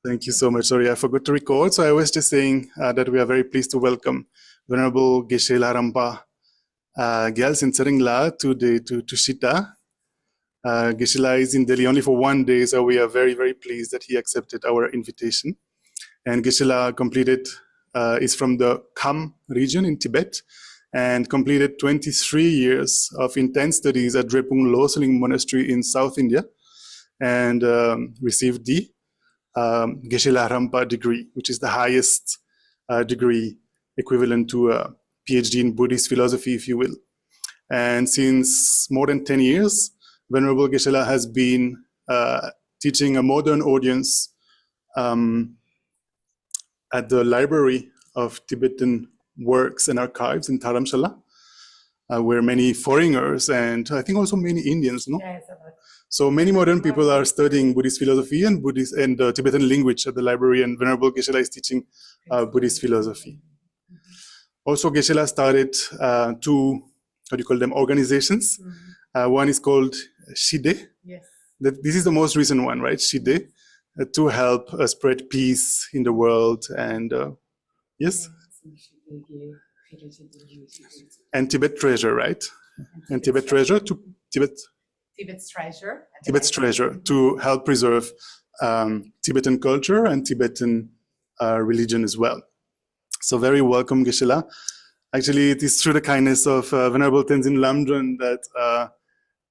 Thank you so much. Sorry, I forgot to record. So I was just saying that we are very pleased to welcome Venerable Geshe Lharampa Gyaltsen Tsering today to Tushita. Geshe La is in Delhi only for 1 day, so we are very, very pleased that he accepted our invitation. And Geshe La is from the Kham region in Tibet and completed 23 years of intense studies at Drepung Loseling Monastery in South India and received the Geshe Lharampa degree, which is the highest degree equivalent to a PhD in Buddhist philosophy, if you will. And since more than 10 years, Venerable Geshe La has been teaching a modern audience at the Library of Tibetan Works and Archives in Dharamsala, where many foreigners and I think also many Indians, no? Yes, so many modern people are studying Buddhist philosophy and Tibetan language at the library, and Venerable Geshe La is teaching Buddhist philosophy. Also, Geshe La started two, what do you call them, organizations. One is called Shide. Yes. This is the most recent one, right? Shide, to help spread peace in the world. And yes? And Tibet Treasure, right? And Tibet Treasure to Tibet's Treasure to help preserve Tibetan culture and Tibetan religion as well. So very welcome, Geshe La. Actually, it is through the kindness of Venerable Tenzin Lamdran that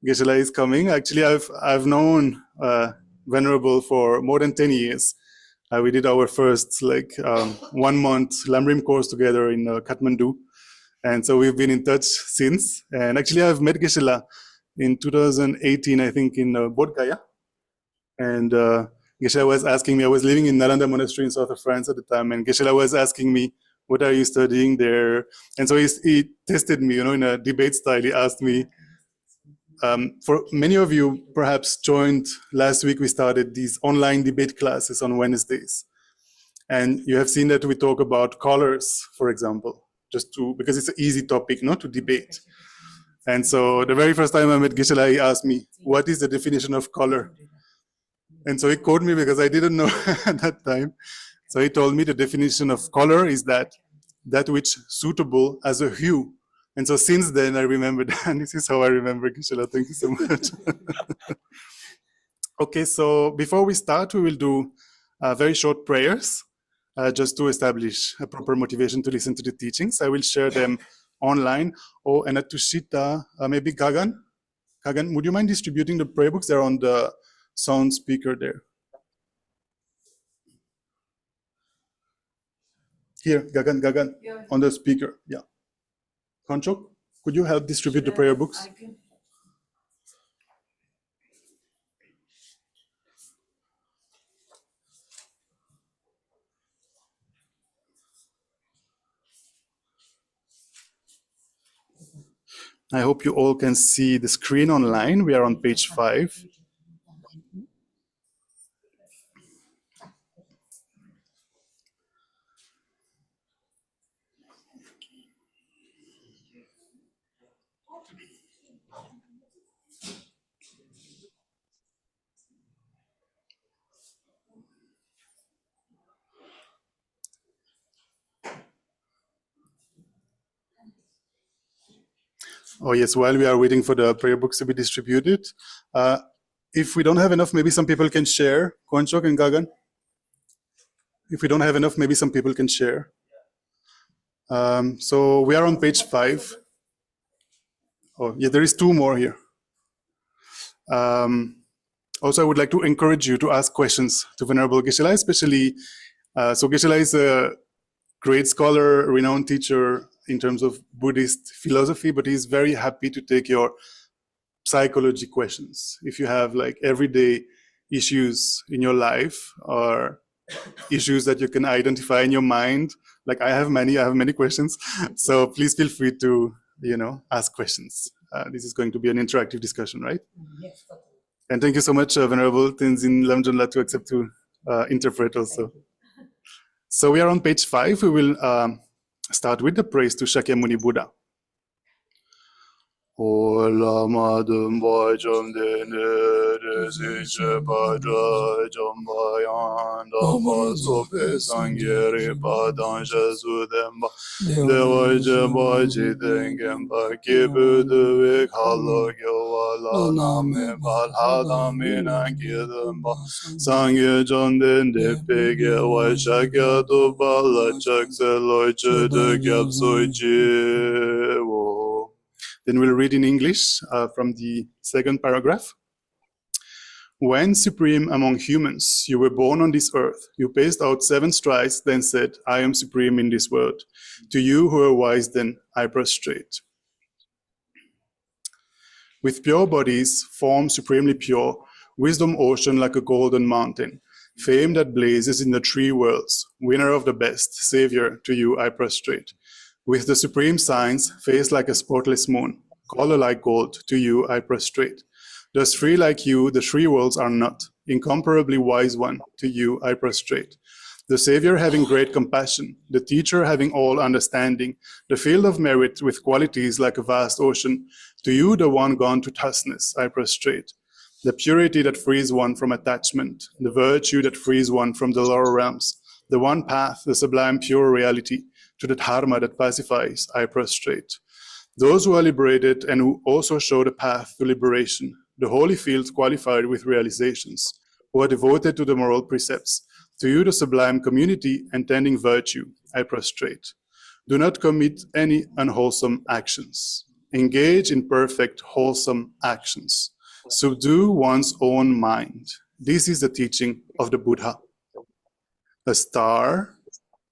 Geshe La is coming. Actually, I've known Venerable for more than 10 years. We did our first 1 month Lamrim course together in Kathmandu. And so we've been in touch since. And actually, I've met Geshe La in 2018, I think, in Bodh Gaya. And Geshe La was asking me, I was living in Nalanda Monastery in south of France at the time, and Geshe La was asking me, what are you studying there? And so he tested me, in a debate style. He asked me, for many of you perhaps joined last week, we started these online debate classes on Wednesdays. And you have seen that we talk about colors, for example, because it's an easy topic, to debate. And so the very first time I met Geshe La, he asked me, what is the definition of color? And so he called me because I didn't know at that time. So he told me the definition of color is that which suitable as a hue. And so since then I remembered, and this is how I remember Geshe La. Thank you so much. Okay, so before we start, we will do very short prayers, just to establish a proper motivation to listen to the teachings. I will share them online. Oh, and at Tushita, maybe Gagan, would you mind distributing the prayer books? They're on the sound speaker there. Here, Gagan, yeah. On the speaker, yeah. Konchok, could you help distribute the prayer books? I hope you all can see the screen online. We are on page 5. Oh yes, while we are waiting for the prayer books to be distributed, if we don't have enough, maybe some people can share. Konchok and Gagan. If we don't have enough, maybe some people can share. So we are on page 5. Oh yeah, there is 2 more here. Also, I would like to encourage you to ask questions to Venerable Geshe La, especially. So Geshe La is a great scholar, renowned teacher in terms of Buddhist philosophy, but he's very happy to take your psychology questions. If you have everyday issues in your life or issues that you can identify in your mind, I have many questions. So please feel free to, ask questions. This is going to be an interactive discussion, right? Yes. And thank you so much, Venerable Tenzin Lamdran, to accept to interpret also. So we are on page 5. We will start with the praise to Shakyamuni Buddha. Ola madum bajam de ne sinche paja jambayan damba sope sangere padan jesu demba dewa jambaji dengemba kibu de kalo gyawala name balhadami nankidamba sangye janden de pege wa shakya to bala chakse loiche de gyapsoichi wo. Then we'll read in English from the second paragraph. When supreme among humans, you were born on this earth, you paced out 7 strides, then said, I am supreme in this world. To you who are wise, then I prostrate. With pure bodies, form supremely pure, wisdom ocean like a golden mountain, fame that blazes in the 3 worlds, winner of the best, savior, to you I prostrate. With the supreme signs, face like a spotless moon, color like gold, to you I prostrate. Thus free like you, the 3 worlds are not, incomparably wise one, to you I prostrate. The Savior having great compassion, the teacher having all understanding, the field of merit with qualities like a vast ocean, to you the one gone to thusness I prostrate. The purity that frees one from attachment, the virtue that frees one from the lower realms, the one path, the sublime pure reality, to the Dharma that pacifies, I prostrate. Those who are liberated and who also show the path to liberation, the holy fields qualified with realizations, who are devoted to the moral precepts, to you the sublime community intending virtue, I prostrate. Do not commit any unwholesome actions. Engage in perfect, wholesome actions. Subdue one's own mind. This is the teaching of the Buddha. A star,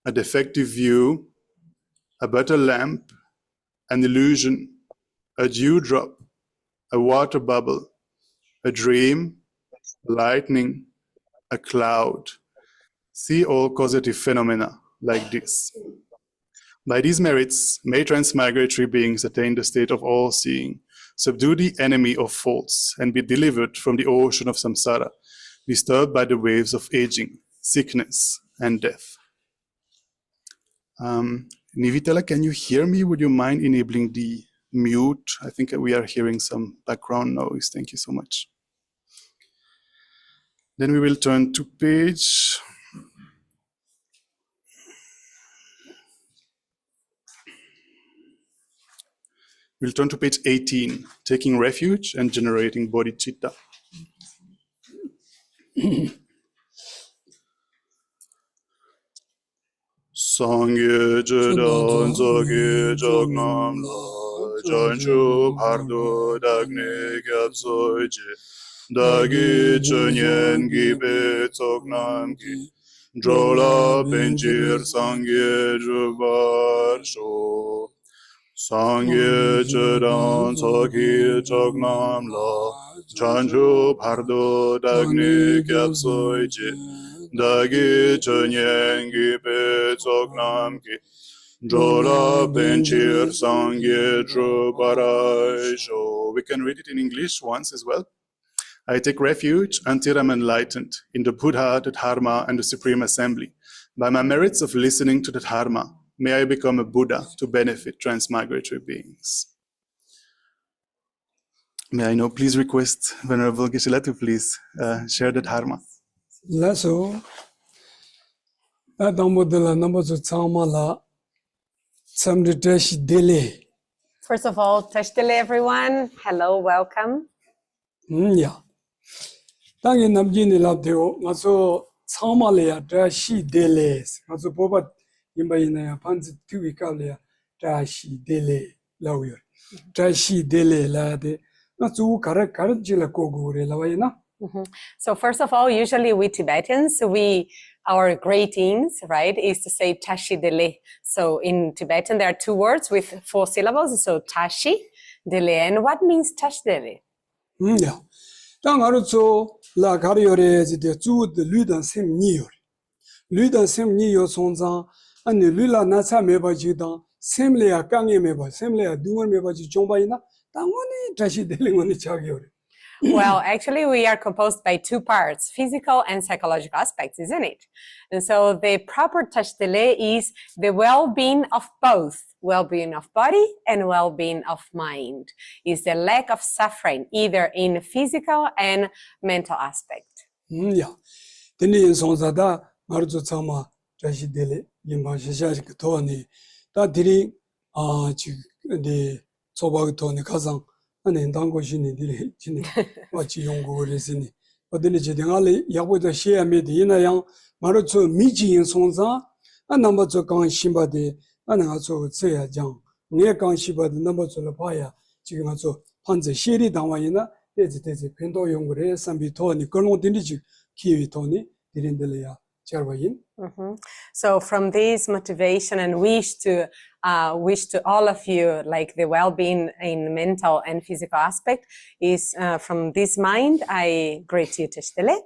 a defective view, a butter lamp, an illusion, a dewdrop, a water bubble, a dream, lightning, a cloud. See all causative phenomena like this. By these merits, may transmigratory beings attain the state of all-seeing, subdue the enemy of faults, and be delivered from the ocean of samsara, disturbed by the waves of aging, sickness, and death. Nivitala, can you hear me? Would you mind enabling the mute? I think we are hearing some background noise. Thank you so much. Then we will turn to page... We'll turn to page 18, taking refuge and generating bodhicitta. Sangye chedan zoge jognam la janchu pardo dagne gyapsoje dagi chunyen gibe tsognam ki drola benjir sangye jubar sho Sangye chedan zoge jognam la janchu pardo dagne gyapsoje Dagi chunyen gibe tsoknam ki Jola benchir sangye chubarai sho. We can read it in English once as well. I take refuge until I'm enlightened in the Buddha, the Dharma, and the Supreme Assembly. By my merits of listening to the Dharma, may I become a Buddha to benefit transmigratory beings. May I now please request Venerable Geshe to please share the Dharma. Lasso Adamodela number to Tamala some dash delay. First of all, Tashdele everyone. Hello, welcome. Yeah. Thank you, Namjini Labdeo. Maso Tamalea dashi delays. Maso Boba Imbaina Panzi 2 week earlier. Dashi delay lawyer. Dashi delay lade. Not so correct Karajila Kogo Lavayana. So first of all, usually we Tibetans, our greetings, right, is to say tashi dele. So in Tibetan, there are 2 words with 4 syllables. So tashi dele. And what means tashi dele? Yeah. Tangaruzo la Gariore the 2 the Ludan Sim Nior. Ludan Sim Nio Sonza and the Lula Nasa Meba Judan, Semle a Gangi Meba, Semle a Duan Meba Jombaina, Tangoni tashi dele on the Chagiori. Well, actually, we are composed by two parts, physical and psychological aspects, isn't it? And so the proper tashdele is the well-being of both, well-being of body and well-being of mind, is the lack of suffering, either in physical and mental aspect. Yeah. Then sonzada marzo tsama tashdele yimba shasha kthoni ta diri chi de soba kthoni khasang ane dango shini diri chini wachi yonggo resini odini chidingale yaboda share me de ina yang marzo miji yin sonza anamba zo kang shimba de anaga zo tseya jang nge kang shimba de namba zo la phaya 지금 azo 판제 시리 당와이나 데지 펜도 용거래 삼비 토니 그런 dindi지 키위 토니 디린들이야 자와인. So from this motivation and wish to all of you, like the well-being in mental and physical aspect, is from this mind, I greet you, Tashdele.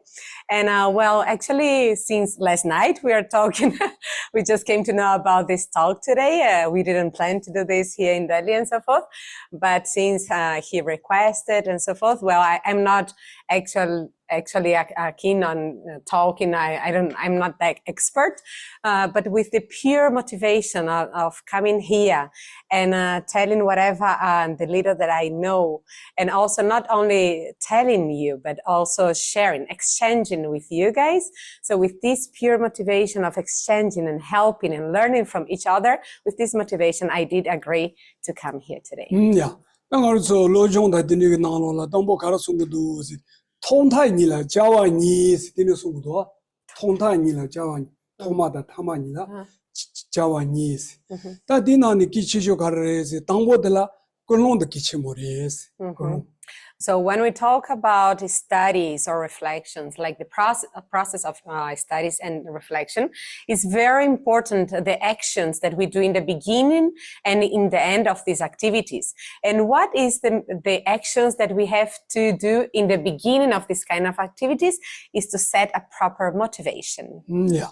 And well, actually, since last night we are talking, we just came to know about this talk today. We didn't plan to do this here in Delhi and so forth, but since he requested and so forth, well, I'm not actually keen on talking. I'm not that expert, but with the pure motivation of coming here and telling whatever the little that I know, and also not only telling you, but also sharing, exchanging with you guys. So with this pure motivation of exchanging and helping and learning from each other, with this motivation, I did agree to come here today. Yeah. Also, lojong da dini na lo la dambo kara sungu du si 통타 니라 자와 니스 되는 속도 통타 니라 자와 토마다 타마니라 자와 니스 다디나니 기치죠 가르레스 당보들라 그런데 기치 모레스. So when we talk about studies or reflections, like the process of studies and reflection, it's very important, the actions that we do in the beginning and in the end of these activities. And what is the actions that we have to do in the beginning of this kind of activities is to set a proper motivation. Yeah.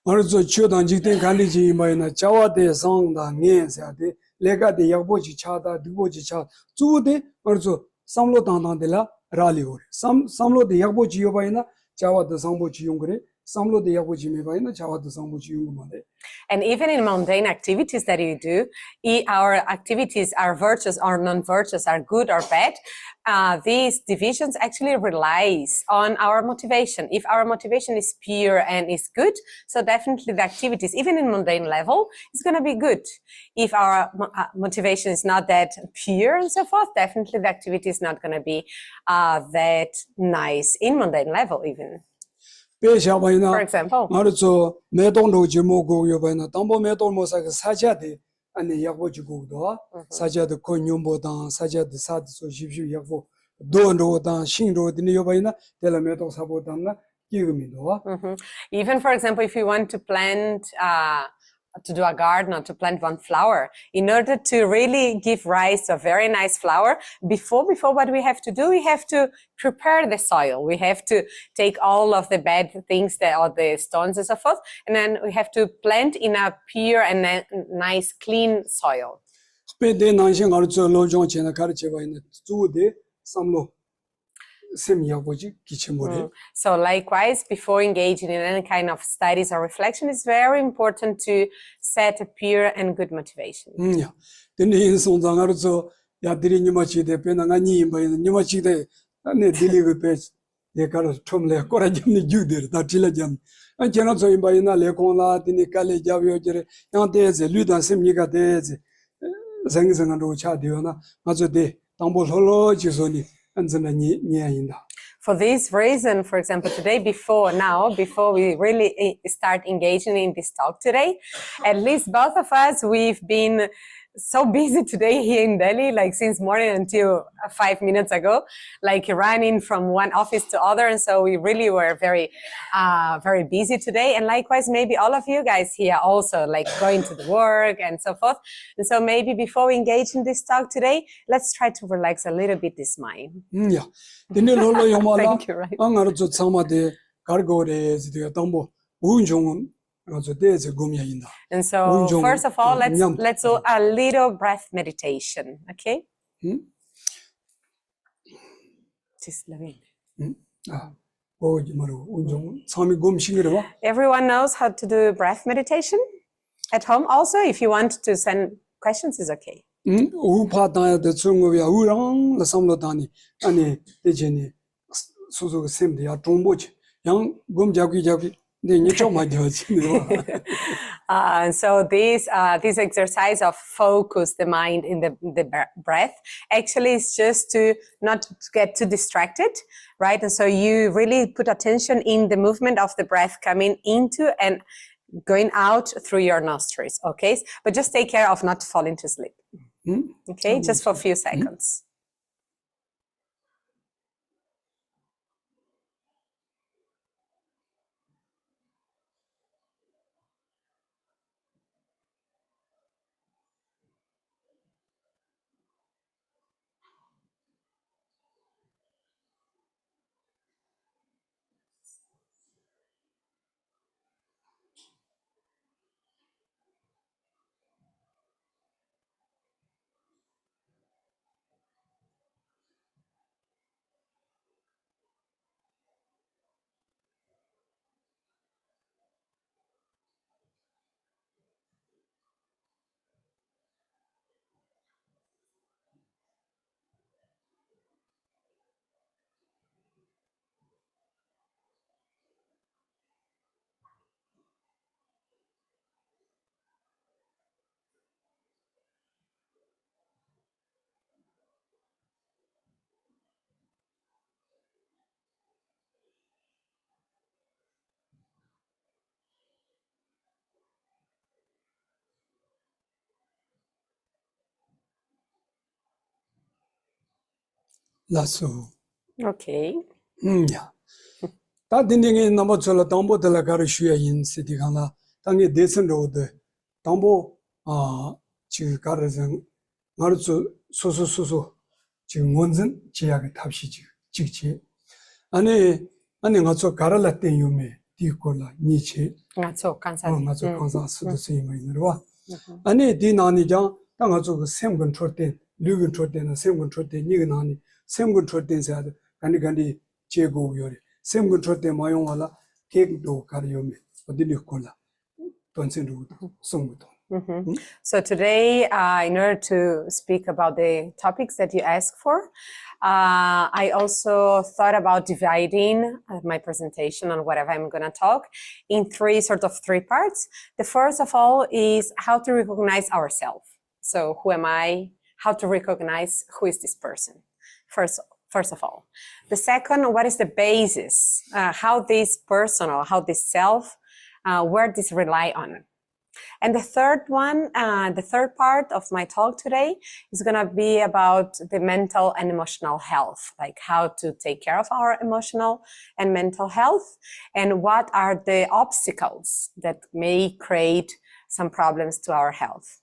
Also, children, you think Gandhi might Jawa de song the names at the lega de Yaboji chada, Duboji chat, two de also. Samlo tang de la rally or samlo de yaboji yobaina Jawa the sambochi yungre samlo de yaboji mebaina Jawa the sambochi yungmade. And even in mundane activities that you do, our activities are virtuous or non-virtuous, are good or bad. These divisions actually relies on our motivation. If our motivation is pure and is good, so definitely the activities, even in mundane level, is going to be good. If our motivation is not that pure and so forth, definitely the activity is not going to be that nice in mundane level even. For example, and the Yaboji go, Saja the Konyumbo dan, Saja the Sad so Shivu Yavo, Dondo dan, Shinro, the Neobaina, Delameto Sabotana, give me no. Even for example, if you want to plant, to do a garden or to plant one flower, in order to really give rise to a very nice flower, before what we have to do, we have to prepare the soil. We have to take all of the bad things or the stones and so forth, and then we have to plant in a pure and nice, clean soil. So likewise, before engaging in any kind of studies or reflection, it's very important to set a pure and good motivation. For this reason, for example, today, before we really start engaging in this talk today, at least both of us, we've been so busy today here in Delhi, like since morning until 5 minutes ago, like running from one office to other. And so we really were very busy today. And likewise, maybe all of you guys here also like going to the work and so forth. And so maybe before we engage in this talk today, let's try to relax a little bit this mind. Yeah. Thank you, right? And so, first of all, let's do a little breath meditation, okay? Just living. Everyone knows how to do breath meditation at home. Also, if you want to send questions, is okay. So this exercise of focus the mind in the breath actually is just to not get too distracted, right? And so you really put attention in the movement of the breath coming into and going out through your nostrils, okay? But just take care of not falling to sleep, okay? Just for a few seconds. Okay. Yeah. Ta dindingi number chola tambo de la gar shuya yin city kana tangi desen road tambo chi gar zeng mar so chi ngonzen chi ya ge tabshi chi ani nga cho garala ten yume di kola ni che nga cho kansa su de sei mai nerwa ani di nani jang ta nga cho sem gun choten lugun choten sem gun choten ni nani sem gun choten sa gandi che go yore sem gun choten mayong wala kek do kar yume odili kola tonsen ru song to. So today, in order to speak about the topics that you asked for, I also thought about dividing my presentation on whatever I'm going to talk in three parts. The first of all is how to recognize ourselves. So who am I? How to recognize who is this person? First of all. The second, what is the basis? How this person or how this self, where this rely on? And the third one, the third part of my talk today is going to be about the mental and emotional health, like how to take care of our emotional and mental health, and what are the obstacles that may create some problems to our health.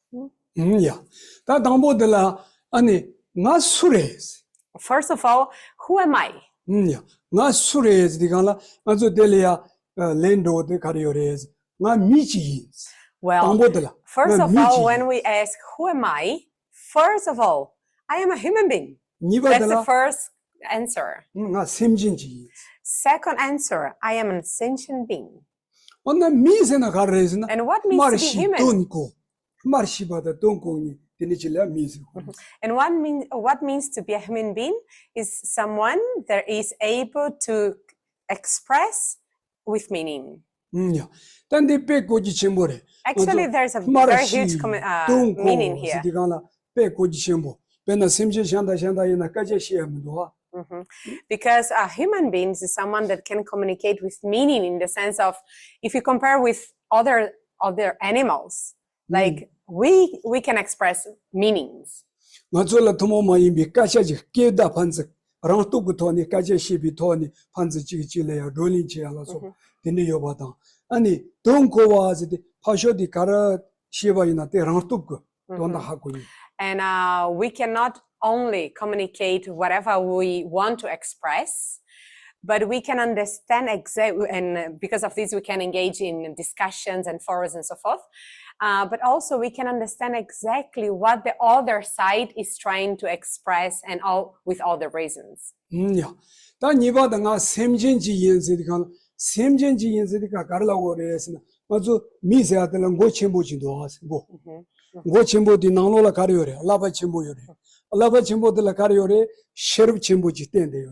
Yeah. Ta dambo de la ani nga sures. First of all, who am I? Yeah. Nga sures digala nga delia lendo de carriores nga michis. Well, first of all, when we ask, who am I? First of all, I am a human being. That's the first answer. Second answer, I am a sentient being. And what means to be human? And what means to be a human being is someone that is able to express with meaning. Actually, there's a very huge meaning here. Because a human being is someone that can communicate with meaning in the sense of, if you compare with other animals, like we can express meanings. 아니 동고와 파쇼디 가라 시바이나 때 랑뚝고 돈다 하고. And we cannot only communicate whatever we want to express, but we can understand exactly, and because of this we can engage in discussions and forums and so forth. But also we can understand exactly what the other side is trying to express, and all with all the reasons. Yeah. Then you bought the same change in the same change in the Carla or is also Misa the Lango Chimbo to us. Go. Go Chimbo di Nanola Carriore, Lava Chimbo. Lava Chimbo de la Carriore, Sheriff Chimbo Jitende.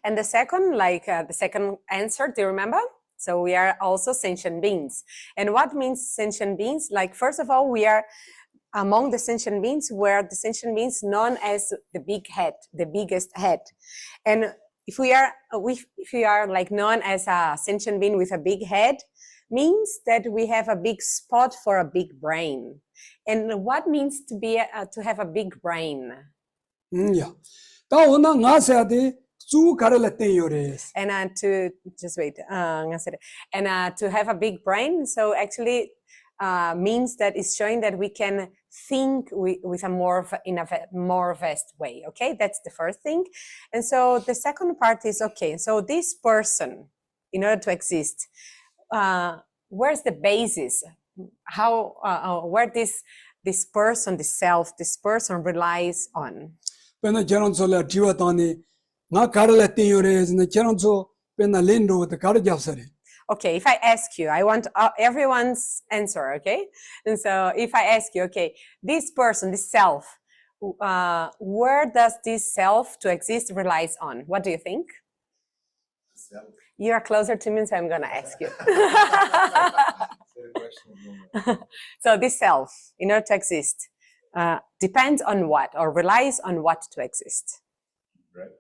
And the second, the second answer, do you remember? So we are also sentient beings. And what means sentient beings? Like, first of all, we are among the sentient beings, where the sentient beings known as the big head, the biggest head. And if we are like known as a sentient being with a big head, means that we have a big spot for a big brain. And what means to have a big brain? Yeah. And to just wait, and to have a big brain, so actually means that it's showing that we can think with in a more vast way. Okay, that's the first thing. And so the second part is, okay, so this person, in order to exist, where's the basis? How where this person, this self, this person relies on? Okay, if I ask you, I want everyone's answer, okay? And so if I ask you, okay, this person, this self, where does this self to exist relies on? What do you think? Self. You are closer to me, so I'm going to ask you. So this self, in order to exist, depends on what, or relies on what to exist? Breath.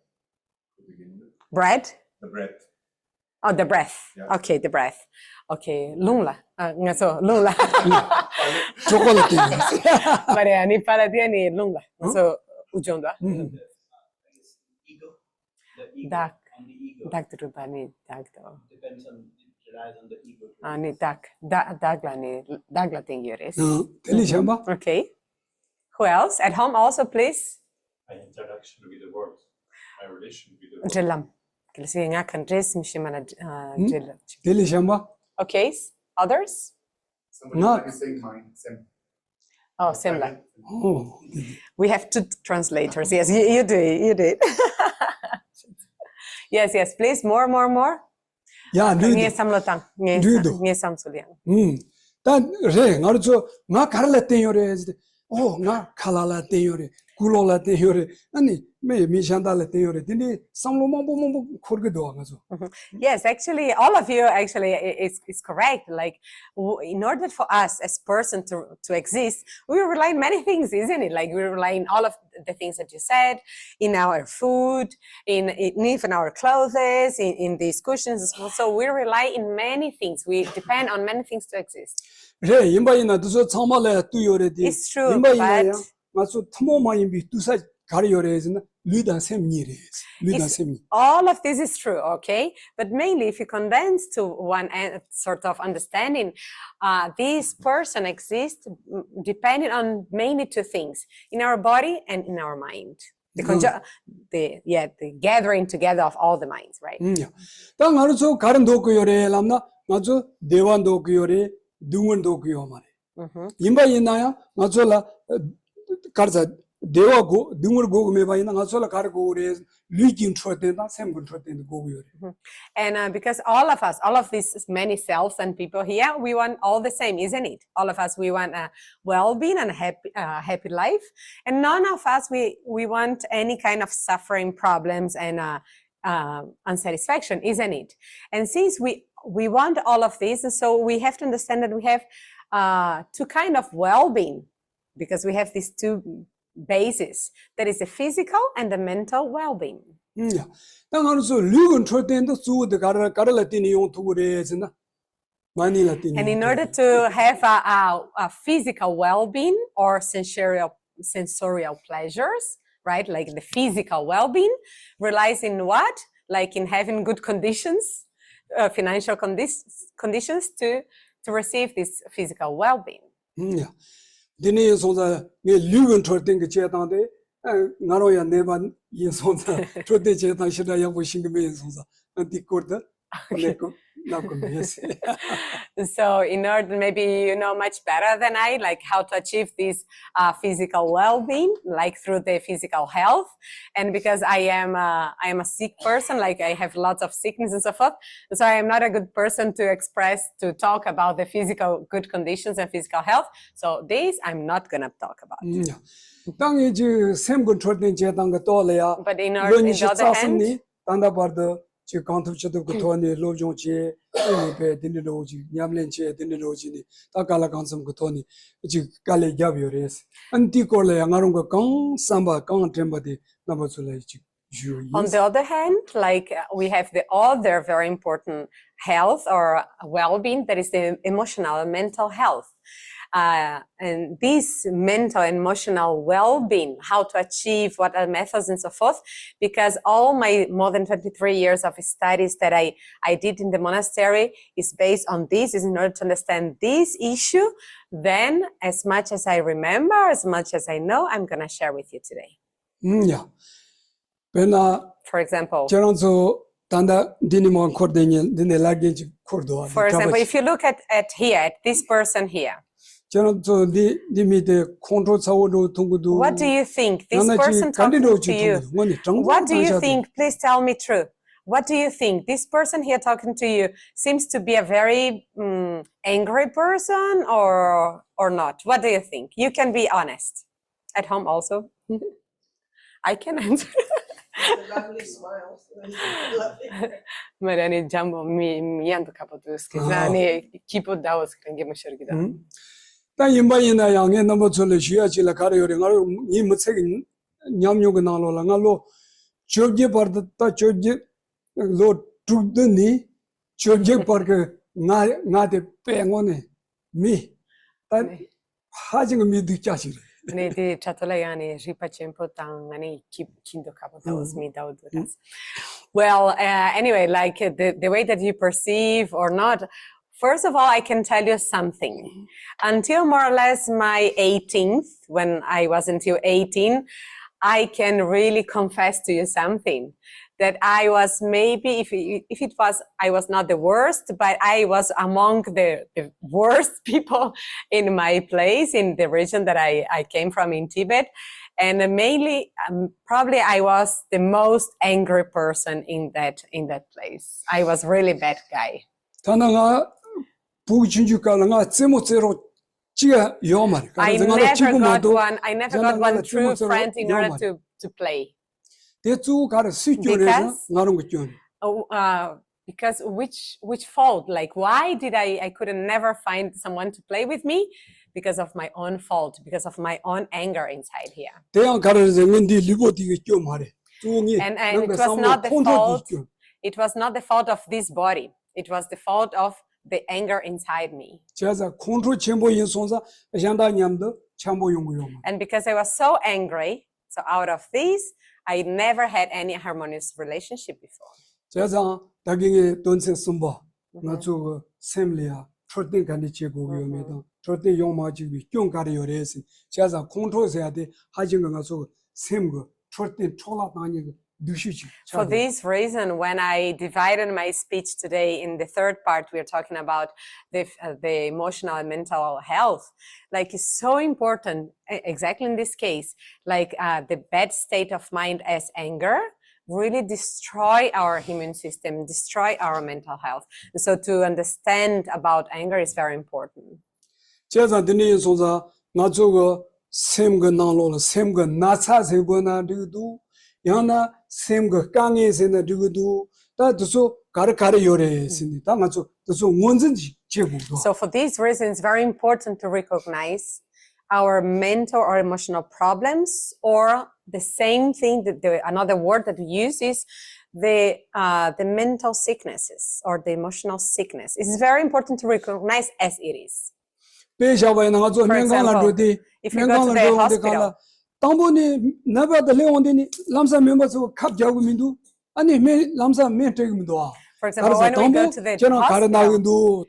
Bread? The breath. Oh, the breath. Yeah. Okay, the breath. Okay, lungla. So lungla. Chocolate. Maria, ni para dia ni lungla. So ujonda. Ego. The ego. Dak. On the ego. Dak tu pa ni dak to. Depends on, it relies on the ego. Ni dak la thing yours. Okay. Who else? At home also, please. My interaction with the world. My relation with the world. Okay, others? Somebody is saying mine. Same. Oh, similar. Oh. We have two translators. Yes, you did. Yes, please, more. Yeah, do. Oh, na kalala teore, kulola teore, ani me shandala teore, dini samlo Yes, actually, all of you actually is correct. Like, in order for us as person to exist, we rely on many things, isn't it? Like, we rely on all of the things that you said, in our food, in even our clothes, in these cushions. So we rely in many things. We depend on many things to exist. It's true, but all of this is true, okay? But mainly, if you condense to one sort of understanding, this person exists depending on mainly two things: in our body and in our mind. The gathering together of all the minds, right? And because all of these many selves and people here, we want all the same, isn't it? All of us, we want a well-being and a happy life, and none of us we want any kind of suffering, problems, and unsatisfaction, isn't it? And since we want all of this, and so we have to understand that we have two kind of well-being, because we have these two bases, that is the physical and the mental well-being. And in order to have a physical well-being or sensorial pleasures, right? Like the physical well-being relies in what? Like in having good conditions, financial conditions to receive this physical well-being. So in order, maybe you know much better than I, like how to achieve this physical well-being, like through the physical health. And because I am a sick person, like I have lots of sickness and so forth, so I am not a good person to talk about the physical good conditions and physical health. So this I'm not gonna talk about. But in the other hand, on the other hand, like we have the other very important health or well-being, that is the emotional and mental health. And this mental and emotional well-being, how to achieve, what are methods and so forth, because all my more than 23 years of studies that I did in the monastery is based on this, is in order to understand this issue. Then as much as I remember, as much as I know, I'm going to share with you today. Yeah. For example, if you look at here, at this person here, what do you think? This person talking to you, what do you think? Please tell me true. What do you think? This person here talking to you seems to be a very angry person or not? What do you think? You can be honest. At home also. I can answer. Lovely smiles. Marani jambo mi yanto kapotu skizani kipo daos kange mashirgida. Then you may in a young number to the Shia Chilakario, you must say Yamyoganalo, Langalo, Churji Parta Churji, Lord Truduni, Churji Parker, not a pangone, me. That having me the chachi. Nedi Chatolayani, Ripa Chempo Tang, and keep Kindo Kapotas me down with us. Well, anyway, like the way that you perceive or not. First of all, I can tell you something. Until more or less my 18th, when I was until 18, I can really confess to you something. That I was maybe, if it was, I was not the worst, but I was among the worst people in my place, in the region that I came from in Tibet. And mainly, probably I was the most angry person in that place. I was really bad guy. I never got one true friend in order to play. Because which fault? Like why did I couldn't never find someone to play with me? Because of my own fault, because of my own anger inside here. And it was not the fault. It was not the fault of this body. It was the fault of the anger inside me. And because I was so angry, so out of this, I never had any harmonious relationship before. For this reason, when I divided my speech today in the third part, we are talking about the emotional and mental health. Like it's so important, exactly in this case, like the bad state of mind as anger really destroy our immune system, destroy our mental health. And so to understand about anger is very important. Yana same go kange sena dugudu ta so kar yore sini ta ngaso so ngonzen chebu. So for these reasons, it's very important to recognize our mental or emotional problems, or the same thing that another word that we use is the mental sicknesses or the emotional sickness. It's very important to recognize as it is. For example, if you go to the hospital, never the Leondini Lamsa members who cap Jagumindu, and me Lamsa may take me to. For example, when we go to the hospital,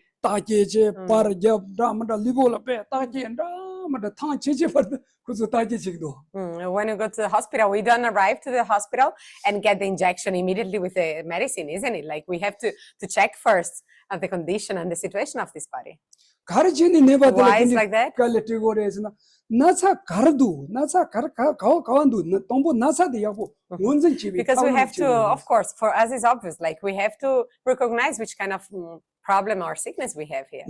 아마도 탕 제제버도 그저 다지지도. When you go to the hospital, we don't arrive to the hospital and get the injection immediately with the medicine, isn't it? Like we have to check first the condition and the situation of this body. 가르치니 내가 Why is like that? 갈레티고레스나 나사 가르도 나사 가wan도 동보 나사도 야고 원전 집이 Because we have to, of course, for us it's obvious, like we have to recognize which kind of problem or sickness we have here.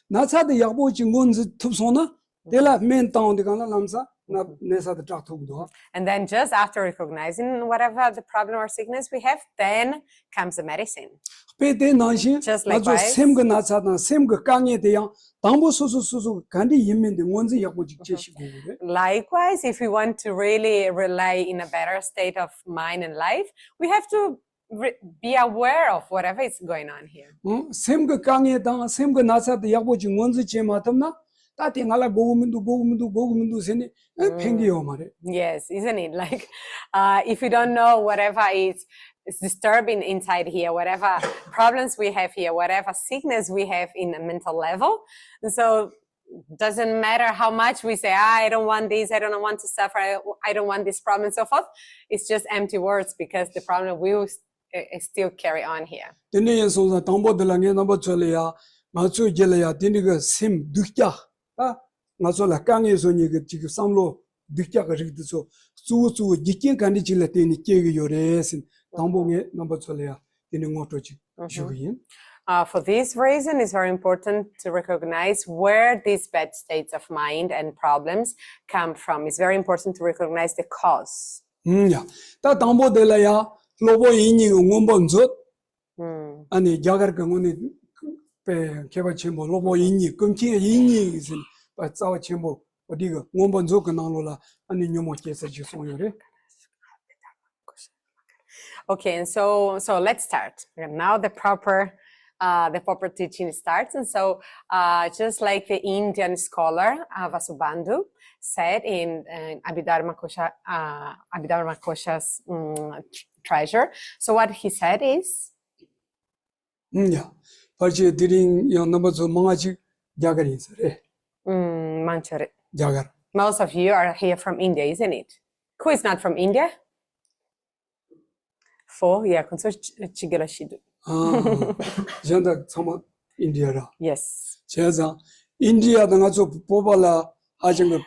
나사도 야고 지 원전 톱소나 데라 맨 다운데 가나 남사 나 내사도 작토도. And then just after recognizing whatever the problem or sickness we have, then comes the medicine. 베데 나시 Just 아주 likewise. 샘거 나사다 샘거 강에 대한 담보 소소소소 간디 임면데 원전 야고 직제시고 그래. Likewise, if we want to really rely in a better state of mind and life, we have to be aware of whatever is going on here. 샘거 강에 당 샘거 나사도 야고 지 원전 제마탐나 따팅알라 고구민도 세니 팽기요 말해. Yes, isn't it? Like, if we don't know whatever is disturbing inside here, whatever problems we have here, whatever sickness we have in a mental level, and so doesn't matter how much we say, I don't want this, I don't want to suffer, I don't want this problem, and so forth. It's just empty words because the problem will still carry on here. 드네에 소자 담보들랑에 넘버 절이야 맞추 jel야 드니가 심 득자 맞소라 강에서 니가 지금 삼로 득자가 저기서 수수 지킨 간디 질레테니 깨게 요레신 담보에 넘버 절이야 드니 ngoto지 주인. For this reason, it's very important to recognize where these bad states of mind and problems come from. It's very important to recognize the cause. 야, 다 담보들라야 로보 인이 응원번zott 아니 자가르 강원이 배 개발 첨부 로보 인이 금킹 인이 있은 빠싸와 첨부 어디가 응원번zott 그나로라 아니 녀모 계세지 소요래. Okay, and so let's start. Now the proper teaching starts, and so just like the Indian scholar Vasubandhu said in Abhidharma Kosha's treasure. So what he said is, 야, 벌써 드린 요 넘어서 망아지 자가리 있어래. Manchare. 자가르. Most of you are here from India, isn't it? Who is not from India? Yeah, conso Chigarashidu. 전다 참아 인디아라. Yes. 제가 인디아 등아서 보발라 아정의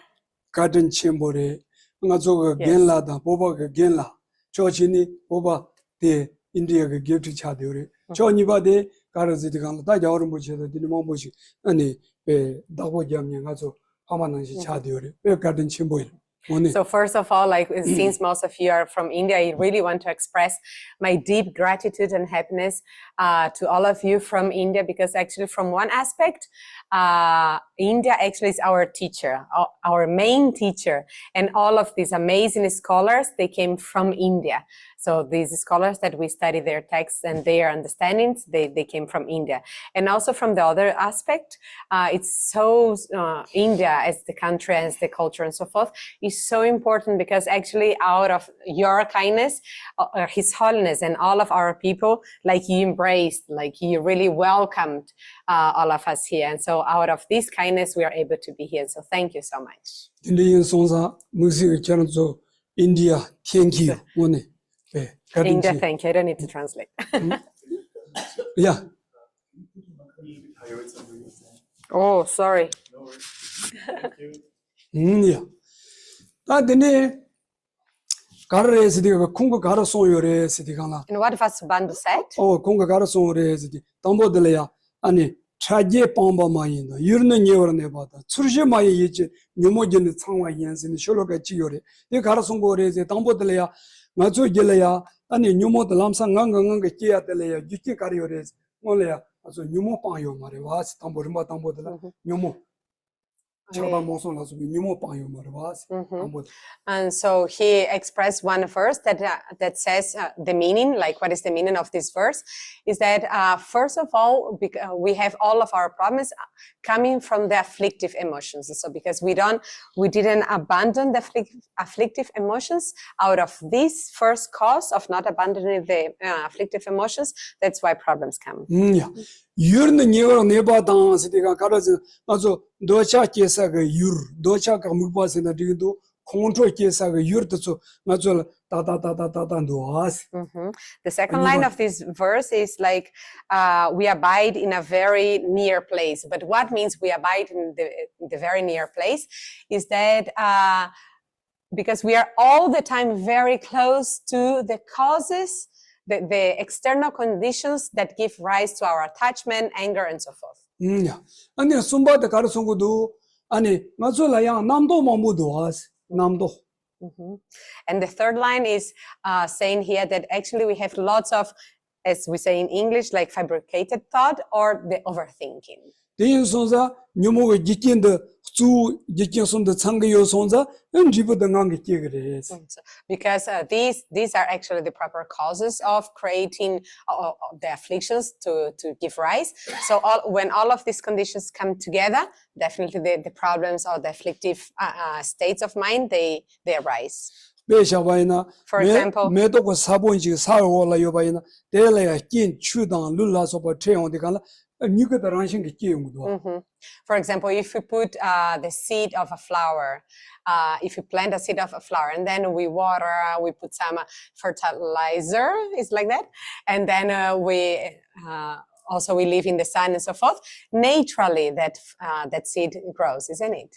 가든 챔버에 응아서 겐라다 보바가 겐라 저진이 보바 데 인디아가 기프트 차되어래. 저니바데 가르지디간 다 여름 보셔도 디모 보시 아니 에 다고 잠냥 가서 하만한시 차되어래. 왜 가든 챔버에 So first of all, like since most of you are from India, I really want to express my deep gratitude and happiness to all of you from India, because actually from one aspect, India actually is our teacher, our main teacher, and all of these amazing scholars, they came from India. So these scholars that we study their texts and their understandings, they came from India. And also from the other aspect, it's so, India as the country, as the culture and so forth, is so important, because actually out of your kindness, His Holiness and all of our people, like you embraced, like you really welcomed all of us here. And so out of this kindness, we are able to be here. So thank you so much. India, thank you. India, thank you. I don't need to translate. Yeah. Oh, sorry. No worries. Thank you. Yeah. That 가르레스디가 콩고 가르송요레스디가나. And what Vasubandhu said? 콩고 가르송요레스디. 담보들이야. 아니 차제 빵바마인다. 이르는 예월네 봐다. 출시마에 이제 묘모전의 상황 연습이 쇼로가 지요레. 이 가르송고레스 담보들이야. 맞죠 길래야. 아니 묘모들 남상 강강강게 끼야들이야. 유키 가리요레스. 몰래야. 아주 묘모 빵요 말에 와스 담보르마 담보들라. 묘모. And so he expressed one verse that says the meaning, like what is the meaning of this verse, is that first of all, we have all of our problems coming from the afflictive emotions. And so because we didn't abandon the afflictive emotions, out of this first cause of not abandoning the afflictive emotions, that's why problems come. yurne nyewa neba dang sidika karazi mazo docha kesa ga yur docha ka mukpa sena digido control kesa ga yur tso mazo ta doas. The second line of this verse is like we abide in a very near place. But what means we abide in the very near place is that because we are all the time very close to the causes, the external conditions that give rise to our attachment, anger, and so forth. 아니 숨바데 가르송고도 아니 맞을라야 남도 마무도as 남도. And the third line is saying here that actually we have lots of, as we say in English, like fabricated thought or the overthinking. 대인선사 녀모가 지킨데 주 지킨선데 창가요 선사 은지부터 강게 끼그래. Because these are actually the proper causes of creating the afflictions to give rise. So when all of these conditions come together, definitely the problems or the afflictive states of mind, they arise. For example, 매도고 사본지 사월라요 바이나 대래야 긴 추당 룰라서 버태용디간 For example, if we put the seed of a flower, if we plant a seed of a flower and then we water, we put some fertilizer, it's like that, and then we live in the sun and so forth. Naturally, that seed grows, isn't it?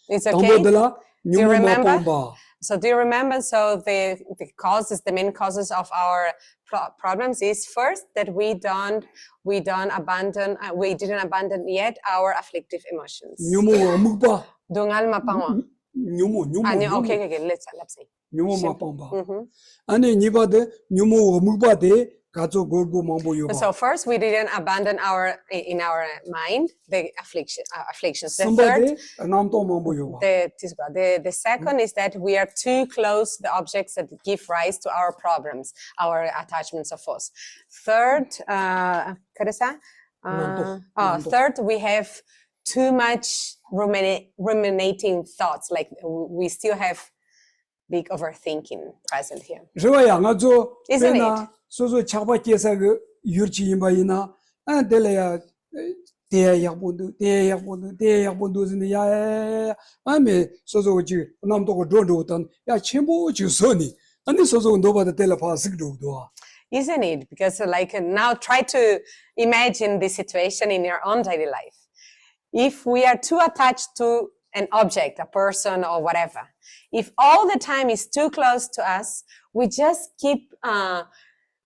It's okay. Do you remember? So do you remember? So the main causes of our problems is first that we didn't abandon yet our afflictive emotions. Dungal mapangwa. Okay, let's say. So first, we didn't abandon in our mind the afflictions. The second is that we are too close to the objects that give rise to our problems, our attachments of force. Third, third, we have too much ruminating thoughts. Like we still have big overthinking present here. Isn't it? 소소 차바 계사가 유르치임바이나 안델야 대야본도 야 아메 소소지 남도고 돈도던 야 첨부 주소니 아니 소소 노바다 텔레파스기도도. Isn't it? Because like now try to imagine this situation in your own daily life. If we are too attached to an object, a person or whatever, if all the time is too close to us, we just keep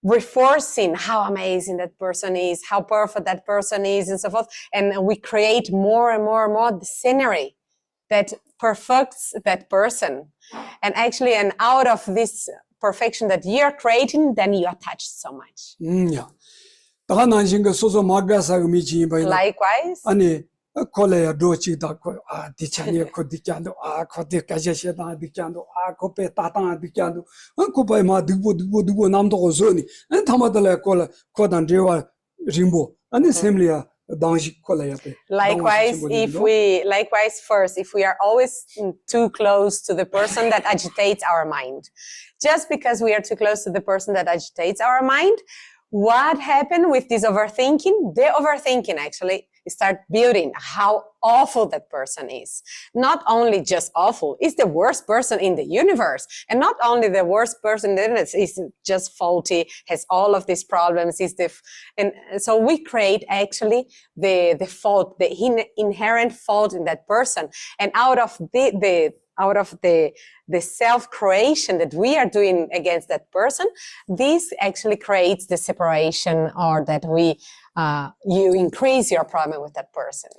reinforcing how amazing that person is, how perfect that person is, and so forth. And we create more and more and more the scenery that perfects that person. And actually, and out of this perfection that you're creating, then you attach so much. Likewise. 콜레야 도치다 디차니 코디찬도 코디카제시다 디찬도 코페 따따 디찬도 코바이마 두고 남도고 소니 타마달레 콜 코단데와 림보 아니 셈리아 당시 콜레야페. Likewise, if we are always too close to the person that agitates our mind, just because we are too close to the person that agitates our mind, what happened with this overthinking? The overthinking actually start building how awful that person is. Not only just awful, it's the worst person in the universe. And not only the worst person in the universe is just faulty, has all of these problems, and so we create actually the fault, the inherent fault in that person. And out of the self-creation that we are doing against that person, this actually creates the separation, or that you increase your problem with that person.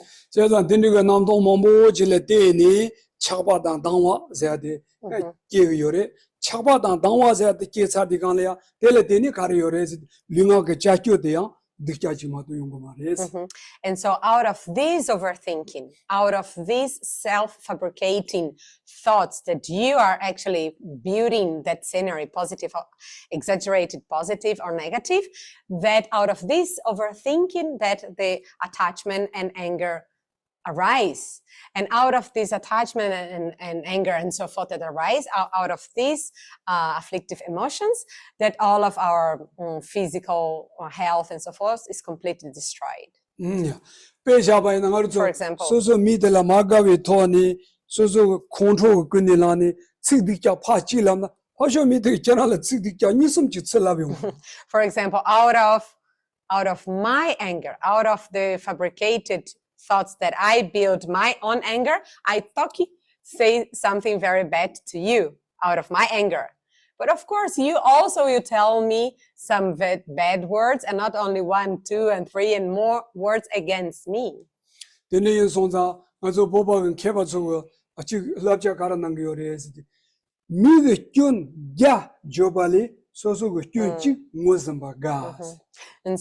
And so out of this overthinking, out of these self-fabricating thoughts that you are actually building that scenery, positive, exaggerated positive or negative, that out of this overthinking that the attachment and anger arise. And out of this attachment and anger and so forth that arise, out of these afflictive emotions, that all of our physical health and so forth is completely destroyed. For example, so midela magawi thoni so control kunilani tsigdikya phachilam hosho midela chanala tsigdikya nisum chitsalabi. For example, out of my anger, out of the fabricated thoughts that I build my own anger, I say something very bad to you out of my anger. But of course, you tell me some bad words, and not only 1, 2, and 3, and more words against me. And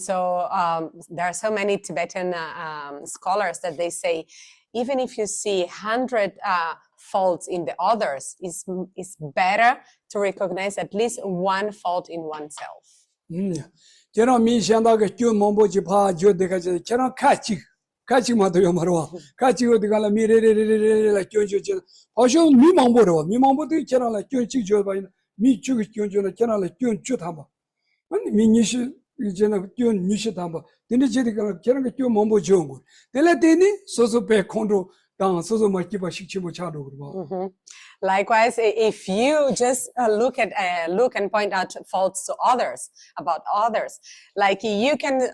so there are so many Tibetan scholars that they say, even if you see 100 faults in the others, it's better to recognize at least one fault in oneself. Likewise, if you just look and point out faults to others, about others, like you can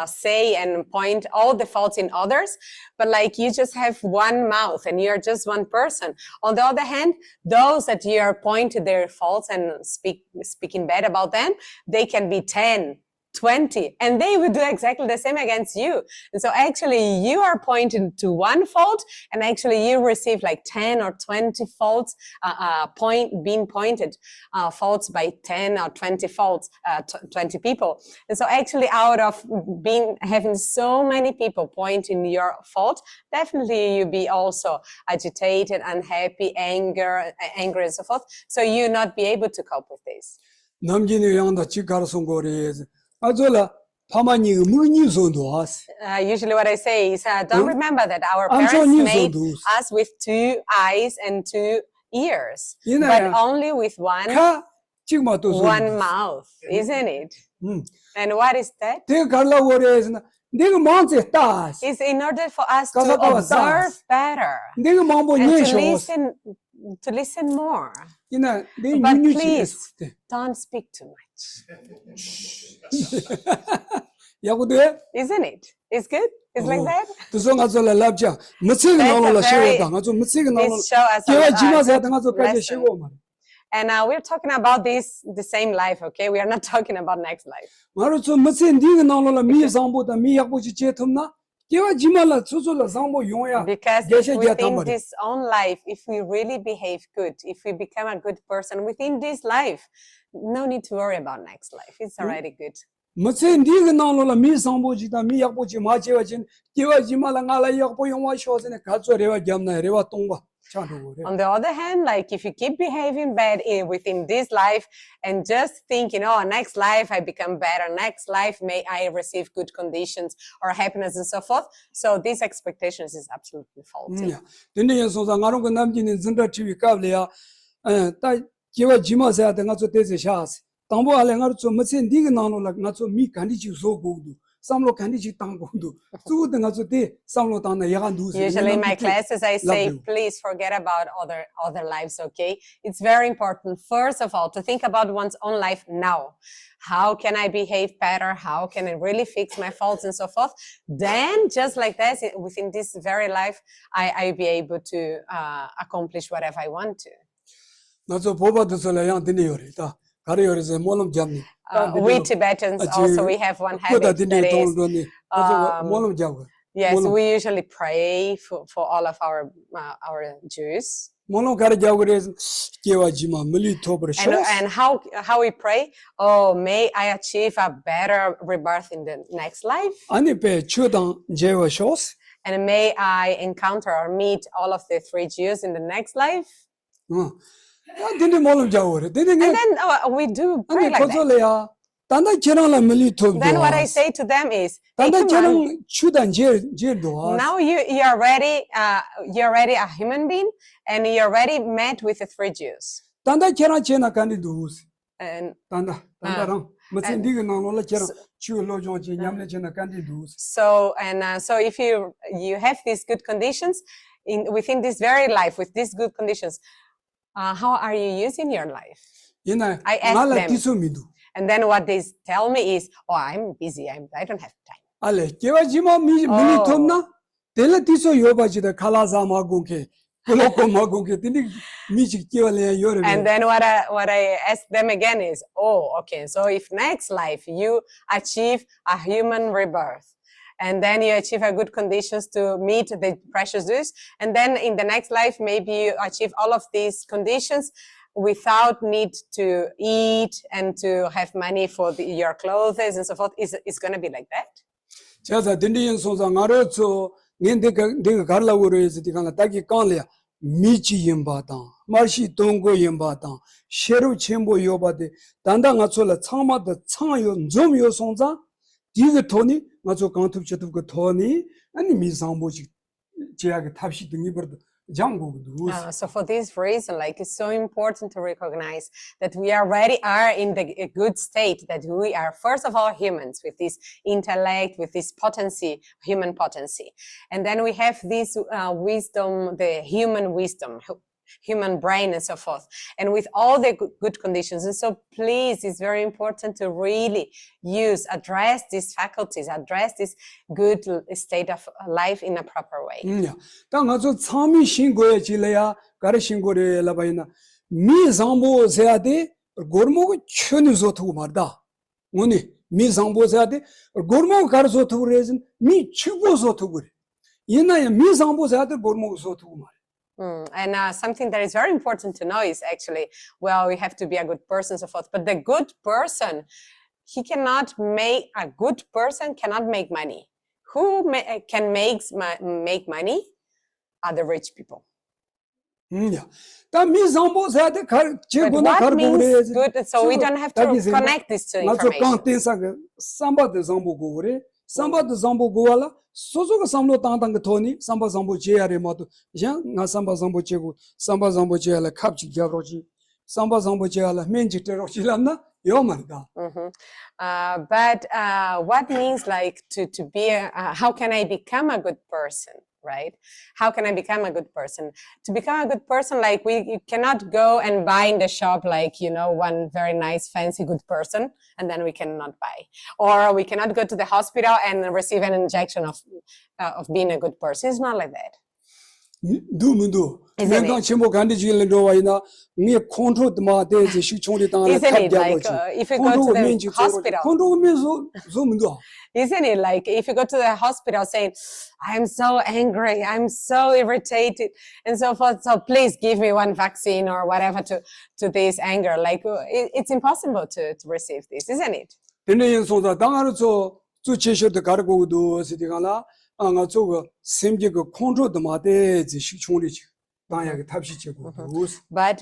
say and point all the faults in others, but like you just have one mouth and you're just one person. On the other hand, those that you are pointing their faults and speaking bad about them, they can be 10, 20, and they will do exactly the same against you. And so actually you are pointing to one fault, and actually you receive like 10 or 20 faults being pointed faults by 10 or 20 faults 20 people. And so actually out of having so many people pointing your fault, definitely you be also agitated, unhappy, angry and so forth, so you not be able to cope with this. Usually what I say is, don't remember that our parents made us with 2 eyes and 2 ears, but only with one mouth, isn't it? And what is that? It's in order for us to observe better and to listen more. But please, don't speak too much. Isn't it? It's good? It's like that? This show us and we're talking about the same life, okay? We are not talking about next life. Because within this own life, if we really behave good, if we become a good person within this life, no need to worry about next life. It's already good. On the other hand, like if you keep behaving bad within this life and just thinking, oh, next life I become better, next life may I receive good conditions or happiness and so forth. So these expectations is absolutely faulty. Usually in my classes I say, please forget about other lives, okay? It's very important, first of all, to think about one's own life now. How can I behave better? How can I really fix my faults and so forth? Then, just like that, within this very life, I be able to accomplish whatever I want to. We Tibetans also, we have one habit that is, yes, we usually pray for all of our Jews. And how we pray? Oh, may I achieve a better rebirth in the next life. And may I encounter or meet all of the 3 Jews in the next life. And then we do pray like that. 단다 계란라 밀리토. Then what I say to them is, hey, 단다 come on. 계란 추단 제도. Now you're already a human being and you're already met with the three Jews. 단다 계란 제나 간디도스. And 단다랑 무슨 네가 나올라 계란 추로종지 냠내 제나 간디도스. so if you have these good conditions within this very life, with these good conditions, how are you using your life? I ask them. And then what they tell me is, oh, I'm busy, I don't have time. Ale, kewaji마 밀리토나 텔레티소 요바지다 칼라자마 공케 콜로코 마공케 티니 미지 kewarle 요레. And then what I ask them again is, oh, okay, so if next life you achieve a human rebirth, and then you achieve a good conditions to meet the precious Jews, and then in the next life maybe you achieve all of these conditions without need to eat and to have money for your clothes and so forth, is going to be like that? 자자 딘디인 소자 나로초 내가 갈라고 그래서 디가나 딱이 깡래야 미치 임바다 마시 동고 임바다 셰로 쳔보 요바데 단다 나초라 창마다 창요 좀요 송자 디가 토니 나초 강투 쳇투 그 토니 아니 미상보지 제약의 탑시 등이 버도 So for this reason, like, it's so important to recognize that we already are in the good state, that we are first of all humans with this intellect, with this potency, human potency. And then we have this wisdom, the human wisdom, human brain and so forth, and with all the good conditions. And so please, it's very important to really address these faculties, address this good state of life in a proper way. 당아서 참이 신고에 질래야 가르 신고를 라바이나 미상보 세야데 고르모 춘우서 두고 말다. 오니 미상보 세야데 고르모 가르서 두고 레진 미 추고서 두고. 이나야 미상보 세야데 고르모서 두고 말. And something that is very important to know is actually, well, we have to be a good person and so forth, but the good person, a good person cannot make money. Who can make money are the rich people. But what means good? So we don't have to connect this to information. 소소가 삼로 땅땅 토니 삼바 삼보 제야레 모두 나 삼바 삼보 제고 삼바 삼보 제야라 캅지 겨로지 삼바 삼보 제야라 멘지 테로지란나 요만다. But what means like to be how can I become a good person, right? How can I become a good person? To become a good person, like you cannot go and buy in the shop like, one very nice fancy good person and then we cannot buy, or we cannot go to the hospital and receive an injection of being a good person. It's not like that. Isn't it? Like if you go to the hospital, isn't it like if you go to the hospital saying, I'm so angry, I'm so irritated and so forth, so please give me one vaccine or whatever to this anger, like it's impossible to receive this, isn't it? But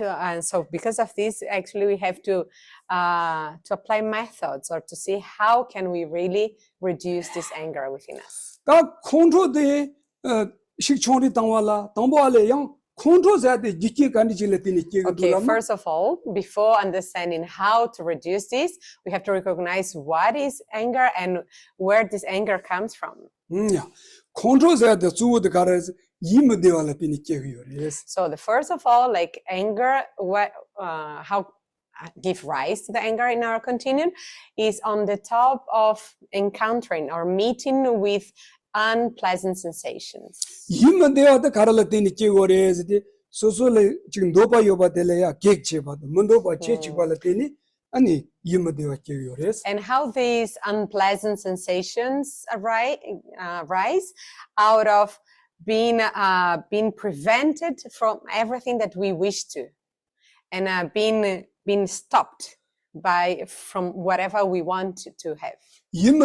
and so because of this, actually we have to apply methods or to see how can we really reduce this anger within us. Okay, first of all, before understanding how to reduce this, we have to recognize what is anger and where this anger comes from. So the first of all, like anger, how give rise to the anger in our continuum is on the top of encountering or meeting with unpleasant sensations. And how these unpleasant sensations arise out of being prevented from everything that we wish to, and being stopped from whatever we want to have. And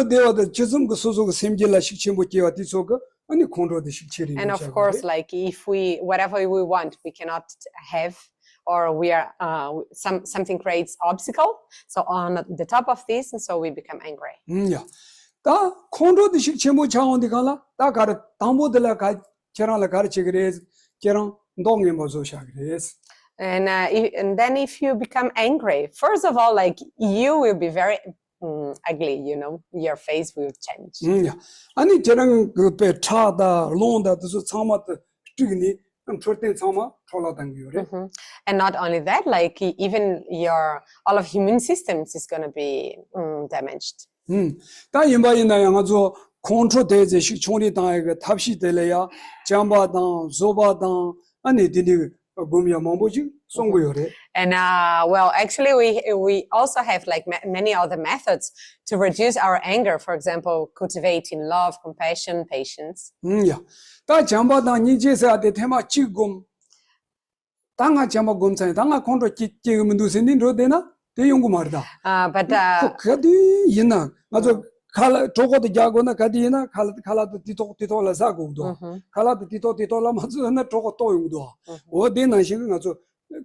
of course, like if whatever we want, we cannot have or we are something creates obstacle. So on the top of this, and so we become angry. 야. 다 콘도드식 제모 차원데 갈라 다 가르 담보들라 가 저랑라 가르치 그래서 저랑 동에 모조샤 그래서 And then if you become angry, first of all, like you will be very ugly, you know, your face will change. 야. 아니 저랑 그배 차다 롱다 도 참마도 죽니 절대 참마 돌아다니요. And not only that, like even all of human systems is going to be damaged. 다 임바이나 양아조 컨트롤되지 식총리 당에 탑시 될래야 잠바당 조바당 아니 디디 고미야 뭐지 송고요래. And well, actually we also have like many other methods to reduce our anger. For example, cultivating love, compassion, patience. 야. 다 잠바당 니제사데 테마 지금 당아 잠바 검사에 당아 컨트롤 지금 누스니 로데나 대용구 말이다. But 그디 이나 맞아 칼 저거도 자고나 가디나 칼라도 디토라 사고도 칼라도 디토라 맞으나 저거 또 용도 어디나 신경 아주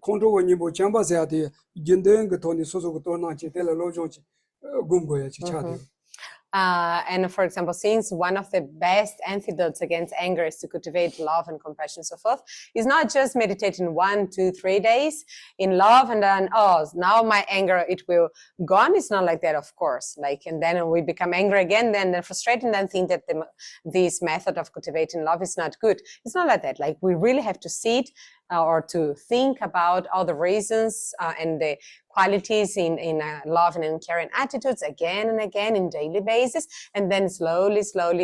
컨트롤이 뭐 잠바세야 돼 진된 그 돈이 소소고 또 나지 될 로조지 곰고야지 차대. And for example, since one of the best antidotes against anger is to cultivate love and compassion and so forth, is not just meditating 1, 2, 3 days in love and then, oh, now my anger, it will gone. It's not like that, of course. Like, and then we become angry again, then frustrated, and then think that this method of cultivating love is not good. It's not like that. Like, we really have to sit or to think about all the reasons and the qualities in love and in caring attitudes again and again in daily basis, and then slowly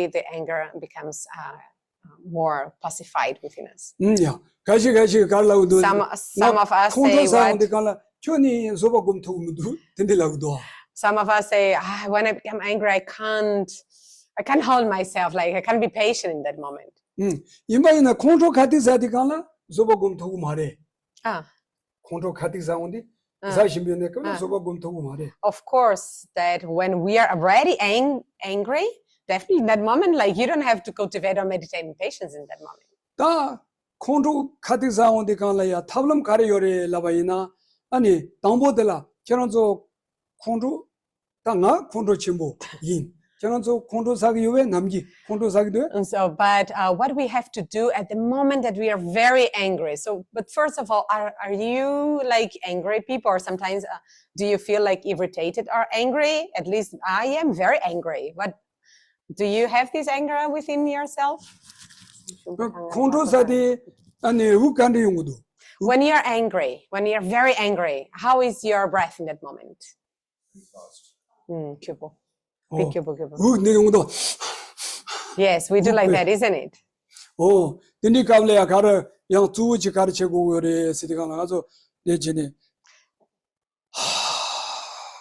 the anger becomes more pacified within us. 야, 가시 갈라우도 Some of us say what? 갈라 전이 소바금 도움도 된들라고도. Some of us say, when I become angry, I can't hold myself. Like I can't be patient in that moment. 이마이나 컨트롤 카티사디 갈라 소바금 도움 말해. 컨트롤 카티사온디. Of course, that when we are already angry, definitely in that moment, like you don't have to cultivate or meditate in patience in that moment. 다 컨트롤 카티사온디 갈라야 탑람 가려요레 라바이나 아니 담보들라 저런저 컨트롤 당아 컨트롤 침보 인 저런저 컨트롤 사기 요에 남기 컨트롤 사기도. And so, but what we have to do at the moment that we are very angry. So, but first of all, are you like angry people, or sometimes do you feel like irritated or angry? At least I am very angry. What do you have this anger within yourself? 컨트롤 사디 아니 우간데 용구도. When you're angry, when you're very angry, how is your breath in that moment? Kyubo. Yes, we do like that, isn't it? 근데 가블레야 가르 양 두지 가르치고 그래 시디가 나가서 예전에.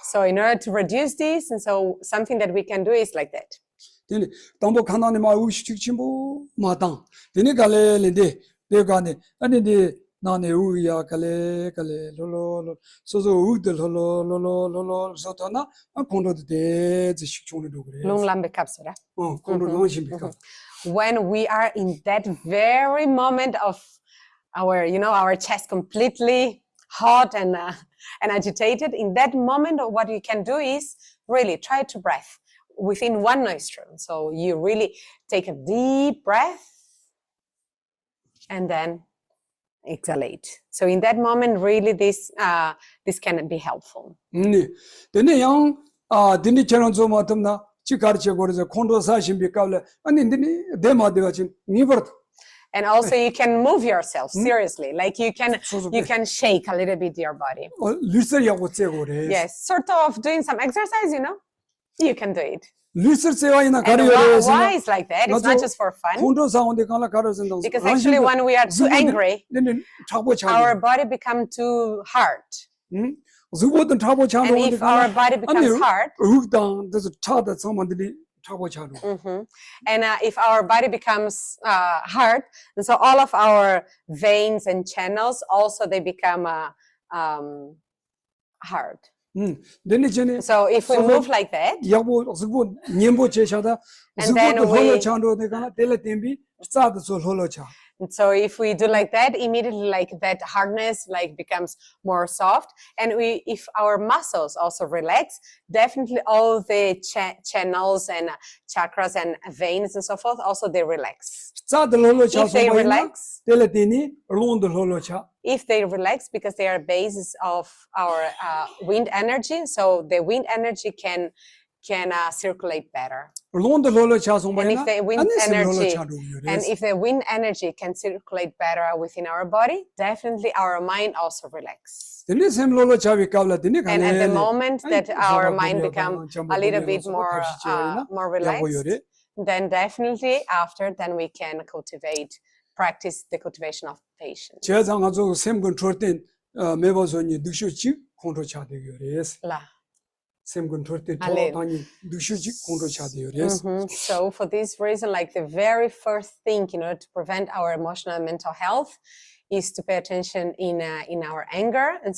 So in order to reduce this, and so something that we can do is like that. 근데 담보 가나니 마우시 직침보 마당. 근데 갈래는데 내가네 아니데 나네 우야 갈래 롤롤 소소 우들 롤롤 소토나 콘도도 되지 식종으로 그래. 롱람베 kapsura. 콘도 롱심비카. When we are in that very moment of our chest completely hot and agitated, in that moment, what you can do is really try to breathe within one nostril. So you really take a deep breath and then exhalate. So in that moment, really, this can be helpful. 네, 근데 양 드니처럼 좀 어떤나 지가르쳐 버려서 콘도 사심비까래 아니 근데 대마대가 지금 니버. And also you can move yourself seriously, like you can shake a little bit your body. Yes, sort of doing some exercise, you can do it. And why is like that? It's not just for fun. Because actually when we are too angry, our body becomes too hard. And if our body becomes hard, and if our body becomes hard, and so all of our veins and channels also they become hard. So if we move like that, and then And so if we do like that, immediately like that hardness like becomes more soft. And if our muscles also relax, definitely all the channels and chakras and veins and so forth, also they relax. If they relax, if they relax, because they are basis of our wind energy, so the wind energy can circulate better. And if the wind energy can circulate better within our body, definitely our mind also relax. And at the moment that our mind becomes a little bit more relaxed, then definitely after, then we can practice the cultivation of patience. So for this reason, like the very first thing, to prevent our emotional and mental health is to pay attention in our anger, and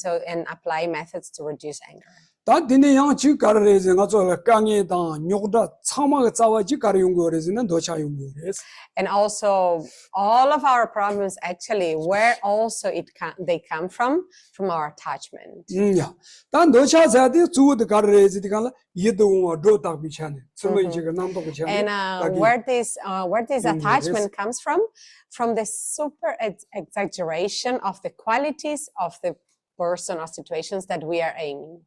apply methods to reduce anger. And also all of our problems actually where also they come from our attachment. And where this attachment comes from the super exaggeration of the qualities of the person or situations that we are aiming.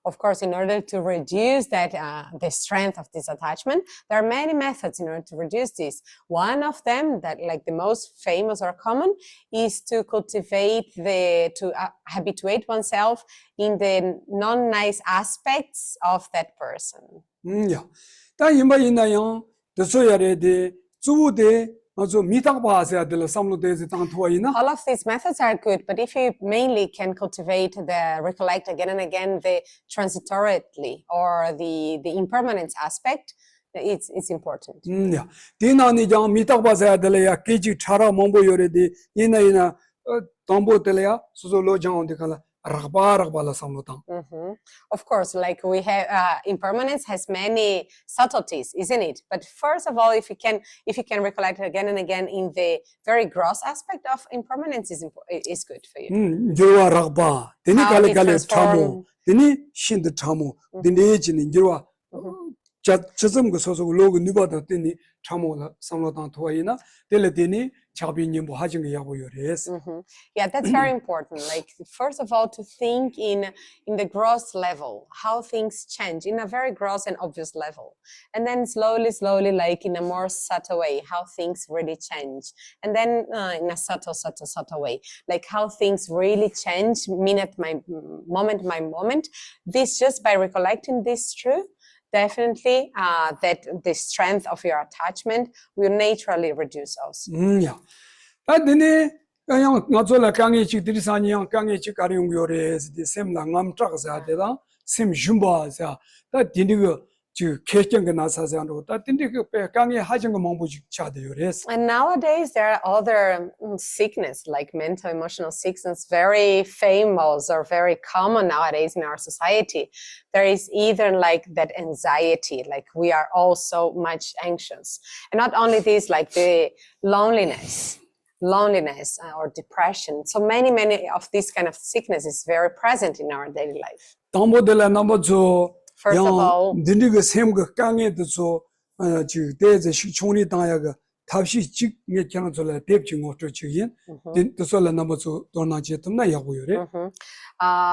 Of course, in order to reduce that the strength of this attachment, there are many methods in order to reduce this. One of them, that like the most famous or common, is to habituate oneself in the non-nice aspects of that person. All of these methods are good, but if you mainly can recollect again and again the transitorily or the impermanence aspect, it's important. Of course, like we have impermanence has many subtleties, isn't it? But first of all, if you can recollect again and again in the very gross aspect of impermanence is good for you. How it transforms. Yeah, that's very important. Like, first of all, to think in the gross level, how things change in a very gross and obvious level. And then slowly, like in a more subtle way, how things really change. And then in a subtle way, like how things really change moment by moment. This just by recollecting this truth, definitely that the strength of your attachment will naturally reduce also. And nowadays there are other sickness like mental emotional sickness, very famous or very common nowadays in our society. There is either like that anxiety, like we are all so much anxious, and not only this, like the loneliness or depression. So many of these kind of sickness is very present in our daily life. First of all,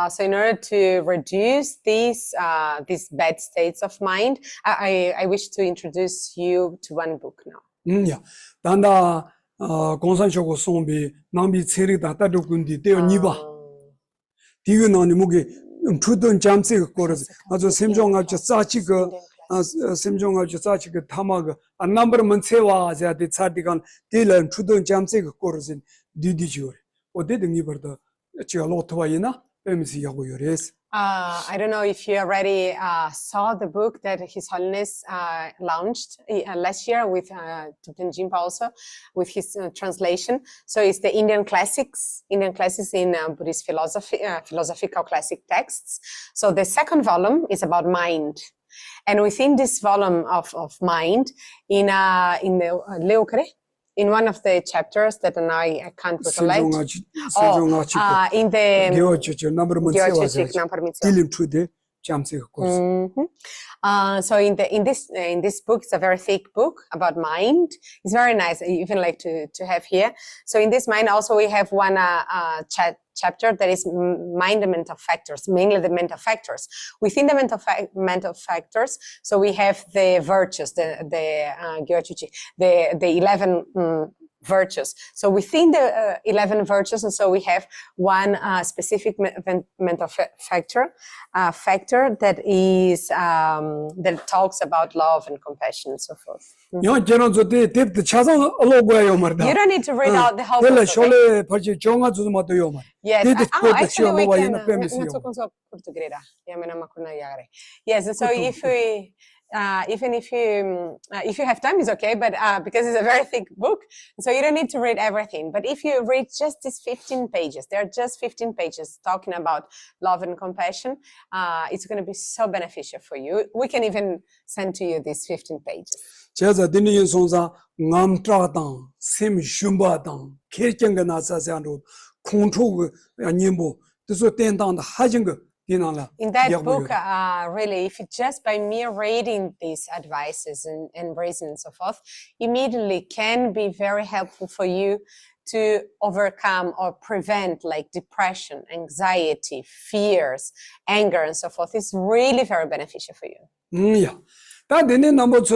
so in order to reduce these bad states of mind, I wish to introduce you to one book now. 빼면서 하고 요래스. I don't know if you already saw the book that His Holiness launched last year with Tibetan Jinpa also, with his translation. So it's the Indian classics in Buddhist philosophy, philosophical classic texts. So the second volume is about mind. And within this volume of mind, in one of the chapters that now I can't recollect. In the so in this book, it's a very thick book about mind. It's very nice. I even like to have here. So in this mind also we have one chapter that is mind and mental factors, mainly the mental factors. Within the mental factors, so we have the virtues, the 11 virtues. So within the 11 virtues, and so we have one specific mental factor that is that talks about love and compassion and so forth. You don't need to read out the whole book. Okay? Yes, actually we can. Yes, so if we even if you have time, it's okay, but because it's a very thick book, so you don't need to read everything. But if you read just these 15 pages, there are just 15 pages talking about love and compassion, it's going to be so beneficial for you. We can even send to you these 15 pages. 제가 드리는 송사 남tra당 심shum바당 개정가 나사장으로 공토 아니뭐 뜻을 땡당다 하진 거 In that book, really, if it just by mere reading these advices and reasons and so forth, immediately can be very helpful for you to overcome or prevent like depression, anxiety, fears, anger, and so forth. It's really very beneficial for you. Yeah. What is the name of the book?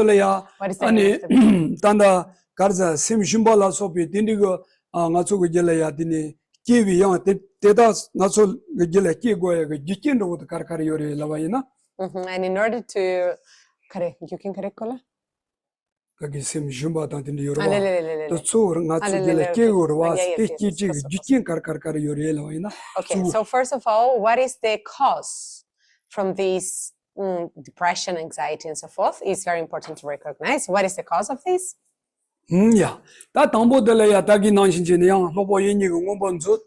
Tanda garza simshimbala sopi dindigo ngaso gelaya dini kiwi yang tedas naso gele kigoya gikin do karkar yore lawayina. And in order to you can kola? Kagi simshimba dan dindi yorwa. To so ngaso gele kigo was gikin karkar yore lawayina. Okay, so first of all, what is the cause from these depression, anxiety, and so forth? It's very important to recognize. What is the cause of this? Yeah. That tambo de la tagi nanshin yang lobo yini ngomban zo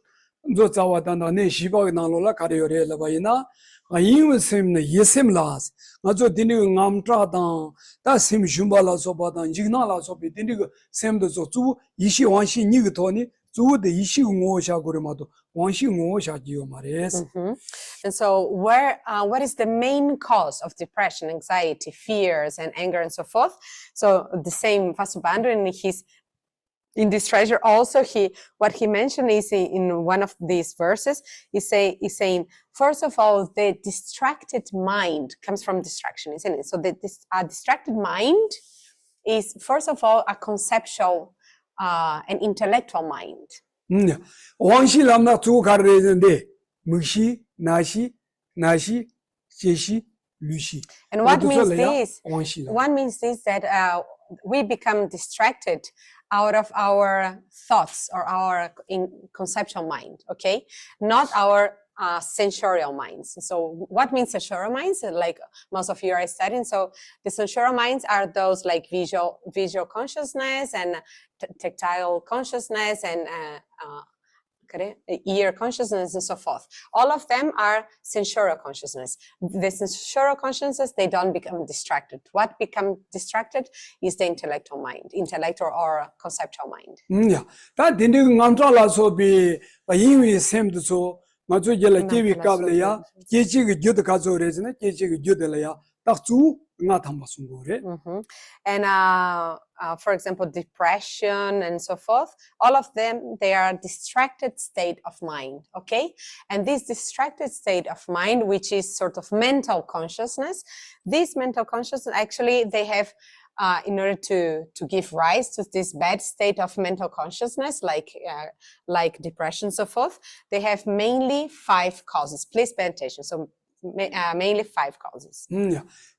zawa dan ne shiba na lola kariyore la bayina ayin sim ne yesim las ngazo dini ngam tra dan ta sim shumba la so ba dan jigna la so bi dini sem de zo zu yishi wanshi ni ge to ni zu de yishi ngo sha gore ma do wanshi ngo sha ji yo mares. And so what is the main cause of depression, anxiety, fears, and anger, and so forth? So the same Vasubandhu in this treasure also what he mentioned is in one of these verses, he's saying, first of all, the distracted mind comes from distraction, isn't it? So the distracted mind is first of all a conceptual an intellectual mind. 왕시 람나 두 가르는데 무시 나시 제시 루시. And what means this? What means this that we become distracted out of our thoughts or our conceptual mind, okay? Not our sensorial minds. So what means sensorial minds? Like most of you are studying. So the sensorial minds are those like visual consciousness and tactile consciousness and ear consciousness and so forth. All of them are sensorial consciousness. The sensorial consciousness, they don't become distracted. What becomes distracted is the intellectual mind, intellectual or conceptual mind. Yeah. That didn't control so be same to so much kewi kableya, kechi good kazo reason, kechi good laya, taktu not And for example, depression and so forth, all of them, they are a distracted state of mind, okay? And this distracted state of mind, which is sort of mental consciousness, this mental consciousness, actually, they have, in order to give rise to this bad state of mental consciousness, like depression and so forth, they have mainly 5 causes. Please pay attention. So mainly 5 causes.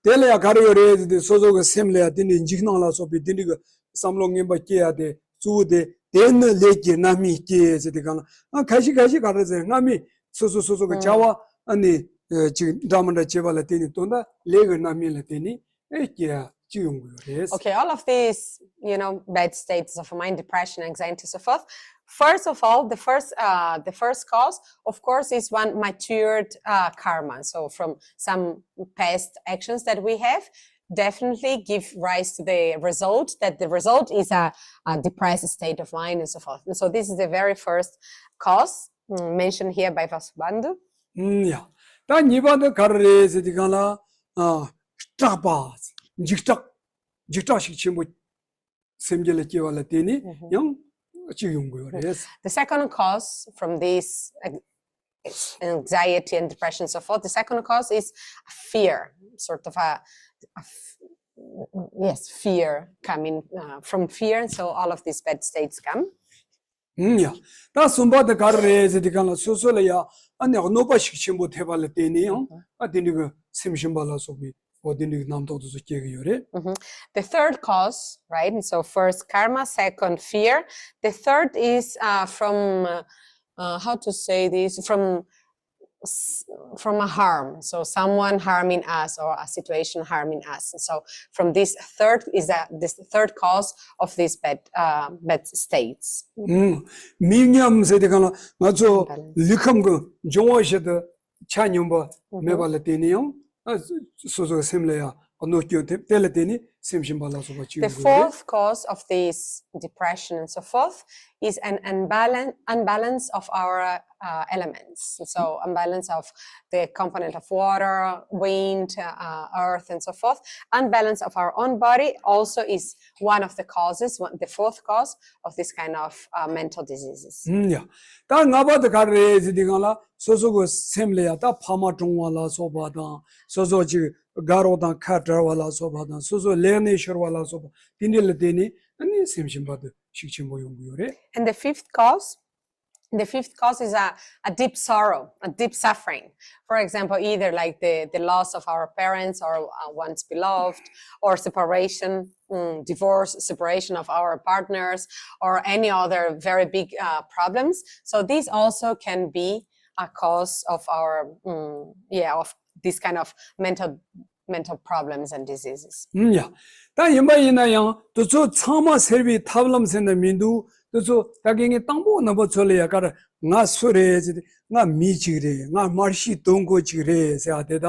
Telea carriore the sozo similar didn't jignala so be didn't samlong in bakia de zu de then lake nami ke the gana. Kashi carres nami 소소소소 그 자와 아니 지금 다만다 제발라 되니 또나 레가 나밀라 되니 에기야 지용 거예요. Okay, all of these, bad states of mind, depression, anxiety, so forth. First of all, the first cause, of course, is one matured karma. So from some past actions that we have, definitely give rise to the result, that the result is a depressed state of mind and so forth. And so this is the very first cause mentioned here by Vasubandhu. Yeah. 다 니바드 가르레스 디가라 스타바 직탁식 침부 셈젤레 끼와라 되니 영 지용 거예요. The second cause from this anxiety and depression and so forth, the second cause is fear, sort of fear coming from fear, and so all of these bad states come. 야, 다 숨바드 가르레스 디가라 소소래야 아니 노바식 침부 태발레 되니요. 아디니 그 심심발라 소비 어디니 남도도 저기요래. The third cause, right? And so first karma, second fear. The third is from how to say this, from a harm, so someone harming us or a situation harming us. And so from this third is this third cause of these bad states. 미념 세대가나 맞죠. 리컴 그 종어셔도 찬용바 메발레티니요. 소소 셈래야 어노키오 텔레티니 심심발라서 같이. The fourth cause of this depression and so forth is an unbalance of our elements. So unbalance of the component of water, wind, earth, and so forth. Unbalance of our own body also is one of the causes, the fourth cause of this kind of mental diseases. Yeah. 다 나바드 가르레지 디가라 소소고 셈래야 다 파마 종와라 소바다 소소지 가로다 카트와라 소바다 소소 레네셔와라 소바 딘딜레데니 아니 심심바드 식침 모용구요래. And the fifth cause is a deep sorrow, a deep suffering. For example, either like the loss of our parents or once beloved, or separation, divorce, separation of our partners, or any other very big problems. So these also can be a cause of our, of this kind of mental problems and diseases. Yeah. 다 임바이나야 또저 참아 셀비 탑람센의 민두 또저 다경에 땅보 넘어 절려야 가라 나 소래지 나 미지래 나 말시 동고지래 세아데다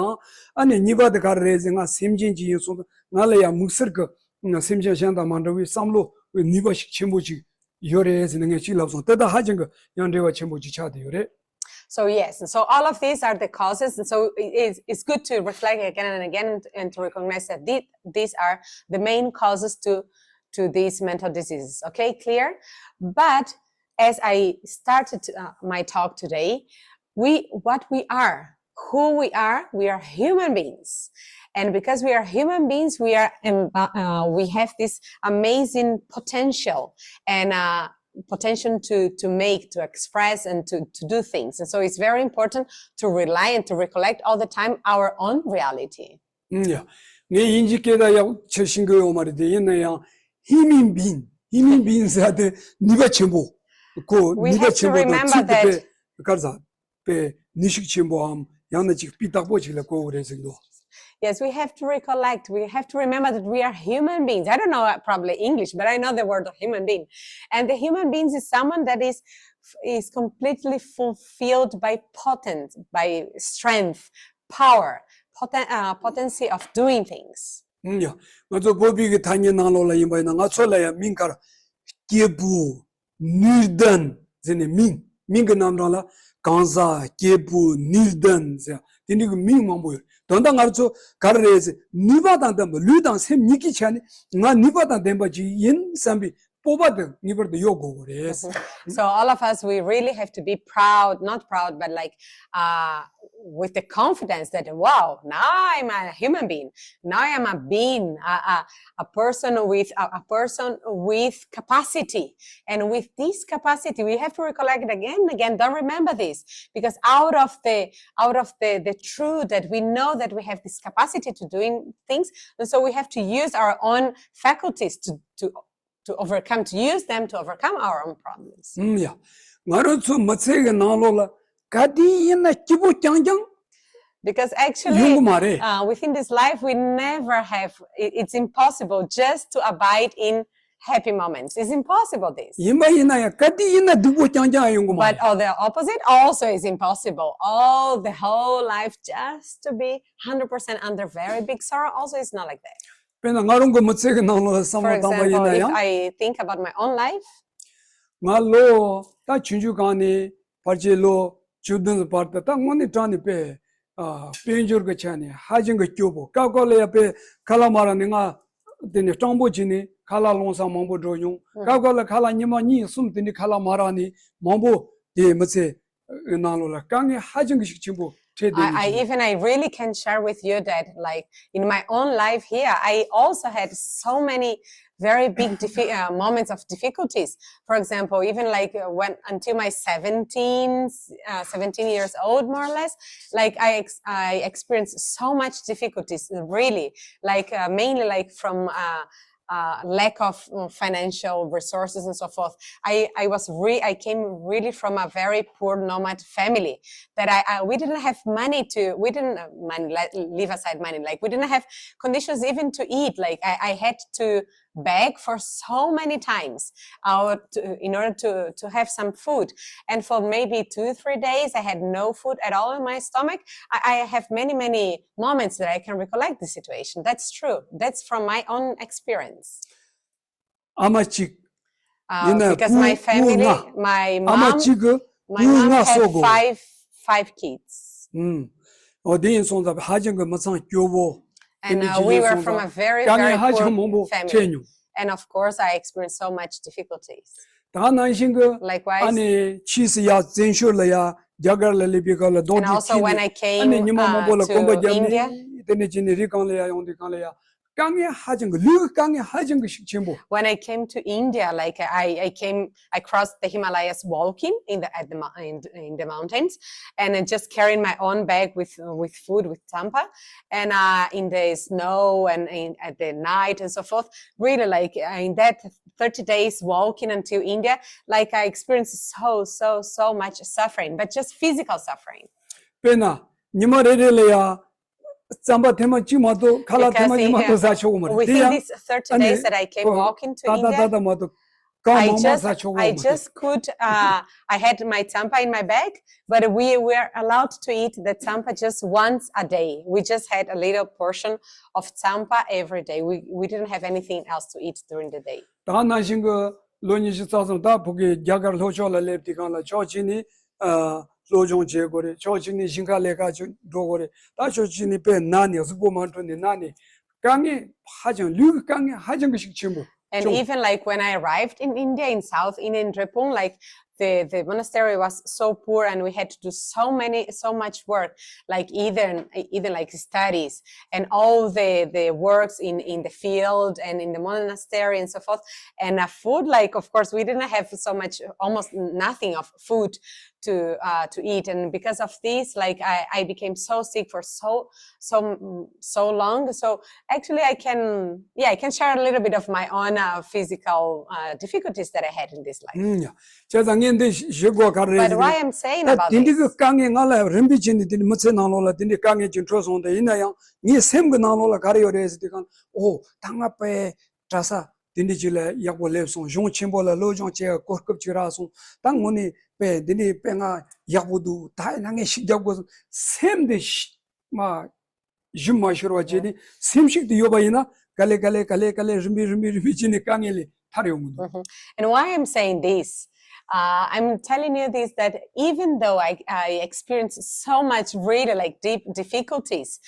아니 니바드 가르레지 나 심진지 요소 나래야 묵서거 나 심진샹다 만도위 삼로 니바식 첨부지 요래지는 게 질랍소 때다 하진 거 연대와 첨부지 차대 요래. So yes, and so all of these are the causes, and so it's good to reflect again and again and to recognize that these are the main causes to these mental diseases. Okay, clear? But as I started my talk today, who we are human beings, and because we are human beings, we have this amazing potential and potential to make, to express, and to do things. And so it's very important to rely and to recollect all the time our own reality. Yeah. 내 인지께다야 처신거 말이데 옛날야 희민빈사데 니가 첨부 그 니가 첨부 때 가자 배 니식 첨부함 양내직 삐딱보지래 고 그래서도. Yes, we have to recollect. We have to remember that we are human beings. I don't know probably English, but I know the word of human being. And the human beings is someone that is completely fulfilled by strength, power, potency of doing things. 야, 맞아 보비게 당연나로라 임바이나 나sol라야 민가라 계부 늘던 제네 민가 남라라 간사 계부 늘던 자 디니고 민만 보여. donda ngarcho karreze nibada dam ludan sem niki chani nga nibada demba ji yin sambi pobad nibardo yogo gores. So all of us, we really have to be proud, not proud, but like with the confidence that, wow, now I'm a human being. Now I am a being, a person with capacity. And with this capacity, we have to recollect it again and again. Don't remember this, because out of the truth that we know that we have this capacity to doing things, and so we have to use our own faculties to overcome, to use them to overcome our own problems. Yeah. Ngarocho matsega nalola kadi ina kibu changjang Because actually, yungumare. within this life, we never have, it's impossible just to abide in happy moments. It's impossible this. Yimba ina ya kadi ina dubu changjang yungumare. But on the opposite also is impossible. All the whole life just to be 100% under very big sorrow also is not like that. Pena ngarung ko mutsege nanglo For sama tamba example, ina if ya. I think about my own life, Ngalo ta chunju kani parje lo chudun parta ta ngoni tani pe penjur ga chani hajing ga kyobo ka ko le pe kala mara ninga dine tambo jini kala longsa mambo doyong ka ko le kala nyima ni sum dine kala mara ni mambo de metse nalo la kangi hajing ga chimbo I really can share with you that, like, in my own life here, I also had so many very big moments of difficulties. For example, even like when until my 17 years old, more or less, like I experienced so much difficulties, really, like mainly like from lack of financial resources and so forth. I came really from a very poor nomad family that we didn't have money leave aside money, like we didn't have conditions even to eat. Like I had to beg for so many times in order to have some food, and for maybe 2-3 days I had no food at all in my stomach. I have many moments that I can recollect the situation. That's true. That's from my own experience. Because my family, my mom had five kids. And we were from a very poor family. And of course, I experienced so much difficulties. Likewise. And also when I came to India, when I came to India, like I crossed the Himalayas walking in the mountains, and I just carrying my own bag with food, with tampa, and in the snow and at the night and so forth. Really, like in that 30 days walking until India, like I experienced so much suffering, but just physical suffering. Because within these 30 days that I came walking to India, I just could, I had my tampa in my bag, but we were allowed to eat the tampa just once a day. We just had a little portion of tampa every day. We didn't have anything else to eat during the day. And even like when I arrived in India, in South India, in Drepung, like the monastery was so poor, and we had to do so much work, like even like studies and all the works in the field and in the monastery and so forth. And food, like of course we didn't have so much, almost nothing of food to eat. And because of this, like I became so sick for so long. So actually I can share a little bit of my own physical difficulties that I had in this life. But why I'm saying about this, dindijile yakbo lepson jong chimbola lo jong che korkup chirason tang moni pe dini penga yakbudu tai nange shigyago semde ma jumma shirwa jeni semshik de yobayina kale rimbi jini kangeli tariyong. And why I'm saying this, I'm telling you this, that even though I experienced so much really like deep difficulties,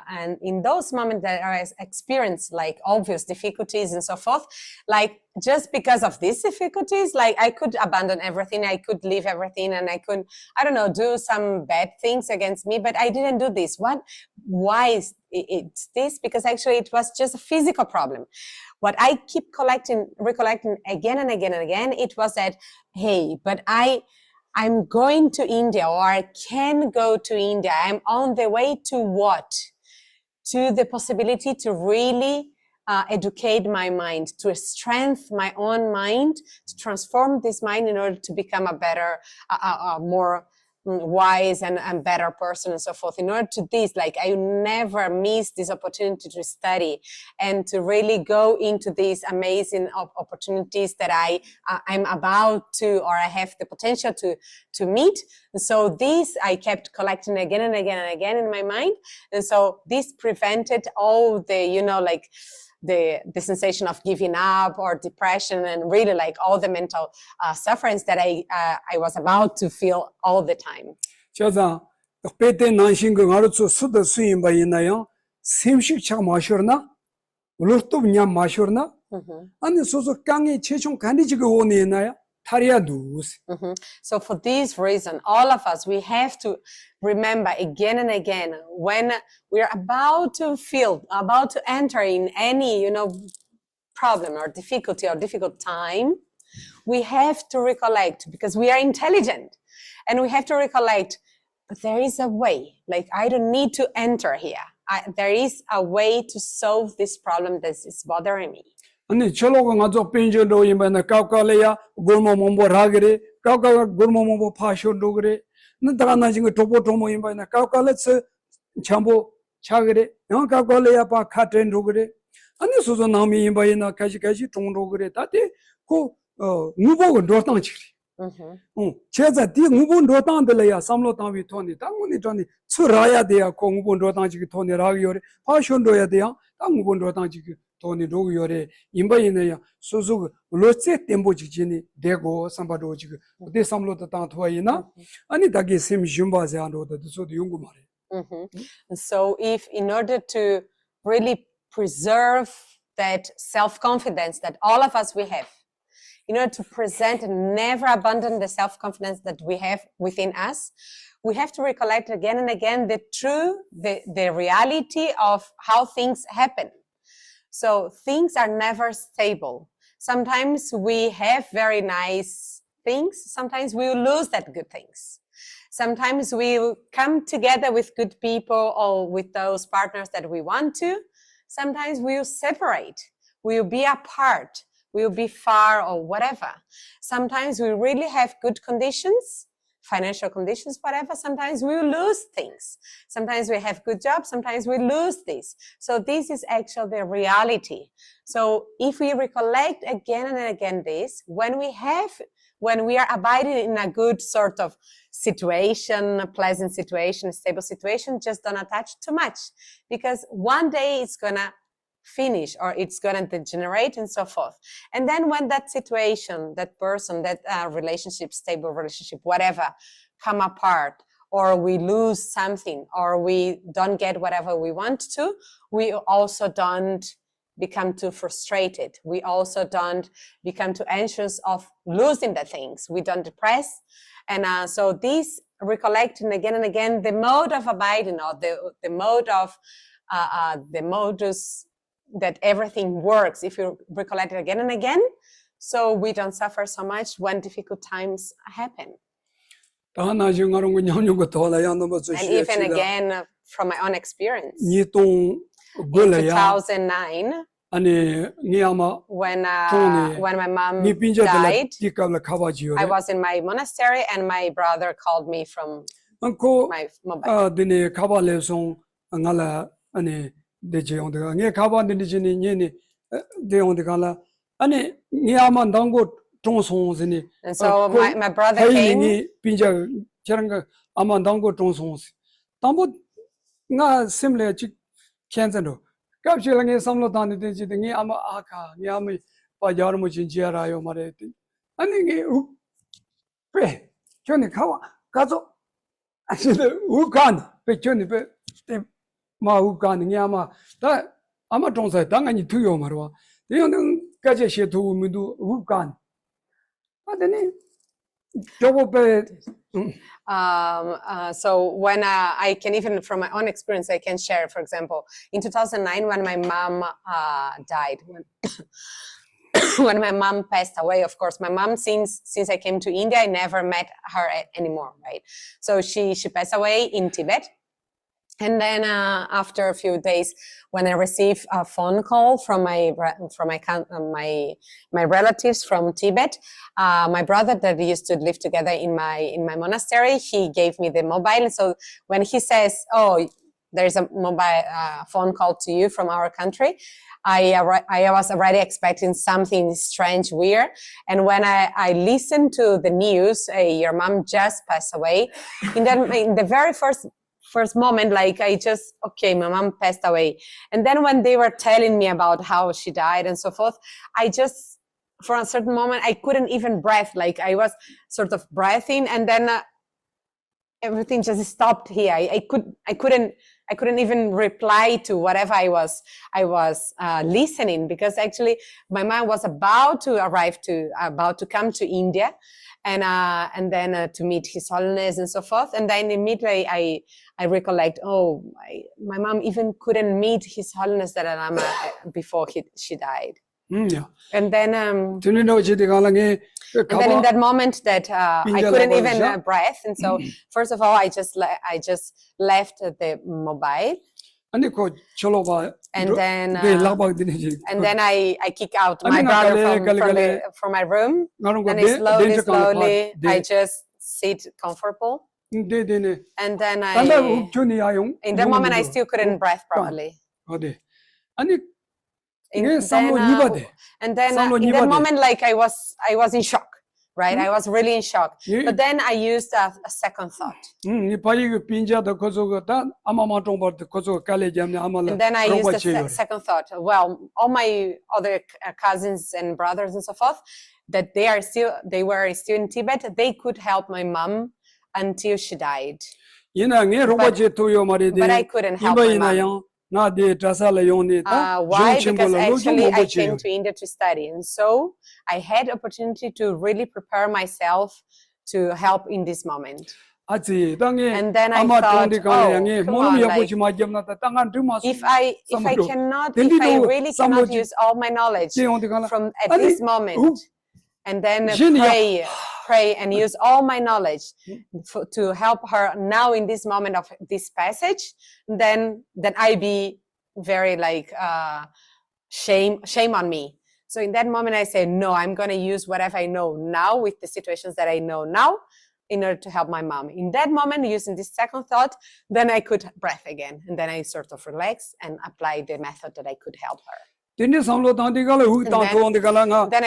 and in those moments that I experienced like obvious difficulties and so forth, like just because of these difficulties, like I could abandon everything, I could leave everything, and I could, I don't know, do some bad things against me, but I didn't do this. Why is it's this? Because actually it was just a physical problem. What I keep recollecting again and again, it was that, hey, but I'm going to India, or I can go to India. I'm on the way to what? To the possibility to really educate my mind, to strengthen my own mind, to transform this mind in order to become a better, more wise and better person and so forth. In order to this, like I never miss this opportunity to study and to really go into these amazing opportunities that I'm about to, or I have the potential to meet. And so this I kept collecting again and again and again in my mind. And so this prevented all the, you know, like the sensation of giving up or depression and really like all the mental sufferings that I was about to feel all the time. 자자 페테 난싱거 가르쳐 수도 수임 바이나요 샘식 차 마셔나 울르도 냐 마셔나 아니 소소 강에 최종 간디지가 오네나요 타리아두스. So for this reason, all of us, we have to remember again and again, when we're about to enter in any, you know, problem or difficulty or difficult time, we have to recollect, because we are intelligent, and we have to recollect, but there is a way, like I don't need to enter here. There is a way to solve this problem that is bothering me. 아니 철로가 가서 빈저도 이번에 까까래야 고모모모 라그래 까까 고모모모 파쇼도 그래 너다나 지금 도보도모 이번에 까까래서 참보 차그래 너 까까래야 파 카텐도 그래 아니 소소 나미 이번에 가시 동도 그래 다데 고 무보고 도당치리 제자 디 무보 도당들이야 삼로 당비 토니 당문이 토니 추라야 돼야 고 무보 도당치기 토니 라기요래 파쇼도야 돼야 당 무보 도당치기 돈이 로요래 임바이네야 소소 로체 템보지지니 대고 삼바도지 그 삼로도 땅 토이나 아니 다게 심 줌바제 안도도 소도 용고 말해. So if in order to really preserve that self-confidence that all of us we have, in order to present and never abandon the self-confidence that we have within us, we have to recollect again and again the reality of how things happen. So things are never stable. Sometimes we have very nice things. Sometimes we will lose that good things. Sometimes we will come together with good people or with those partners that we want to. Sometimes we will separate. We will be apart. We will be far or whatever. Sometimes we really have good conditions, financial conditions, whatever. Sometimes we will lose things. Sometimes we have good jobs. Sometimes we lose this. So this is actually the reality. So if we recollect again and again this, when we are abiding in a good sort of situation, a pleasant situation, a stable situation, just don't attach too much, because one day it's gonna finish or it's gonna degenerate and so forth. And then when that situation, that person, that relationship, stable relationship, whatever, come apart, or we lose something, or we don't get whatever we want to, we also don't become too frustrated. We also don't become too anxious of losing the things. We don't depress. And so this recollecting again and again, the mode of abiding, or the mode of the modus that everything works, if you recollect it again and again, so we don't suffer so much when difficult times happen. And even again, from my own experience, in 2009, when my mom died, I was in my monastery and my brother called me from my mobile. 게 가봤는지니 얘네 대원들가라 아니 니아만 당고 종송스니 And so my brother came. 빈자 저런 거 아만 당고 종송스 담보 나 심래 지 캔전도 갑질랑에 삼로다니 되지니 니 아마 아카 니 아미 바자르모 진지하라요 말해 아니 게 왜 저네 가서 아시도 우간 왜 저네 왜 마우간 냐마 다 아마 동사 당연히 두요 말어 이거는 까지 시도 민도 우간 아더니 저거배 So when I can, even from my own experience, I can share, for example, in 2009 when my mom died, when my mom passed away. Of course, my mom, since I came to India, I never met her anymore, right? So she passed away in Tibet. And then after a few days, when I received a phone call from my relatives from Tibet, my brother that we used to live together in my monastery, he gave me the mobile. So when he says, "Oh, there's a mobile phone call to you from our country," I was already expecting something strange, weird. And when I listened to the news, your mom just passed away. In the very first moment, like my mom passed away. And then when they were telling me about how she died and so forth, I just, for a certain moment, I couldn't even breathe. Like I was sort of breathing, and then everything just stopped here. I couldn't even reply to whatever I was listening, because actually my mom was about to come to India, and then to meet His Holiness and so forth. And then immediately I recollect, my mom even couldn't meet His Holiness Dalai Lama before she died. Yeah. And then and then in that moment that I couldn't even breathe, and so first of all I just left the mobile, and then I kick out my brother from my room, and slowly I just sit comfortable, and then in that moment I still couldn't breathe properly. In that moment, like I was in shock, right? I was really in shock. But then I used a second thought. And then I used a second thought. Well, all my other cousins and brothers and so forth, that they were still in Tibet, they could help my mom until she died. But I couldn't help my mom. Why? Because actually I came to India to study, and so I had opportunity to really prepare myself to help in this moment. And then I thought, if I really cannot use all my knowledge from at this moment, and then pray and use all my knowledge to help her now in this moment of this passage, then I be very like shame on me. So in that moment I say, no, I'm going to use whatever I know now with the situations that I know now in order to help my mom. In that moment, using this second thought, then I could breathe again, and then I sort of relax and apply the method that I could help her. Then I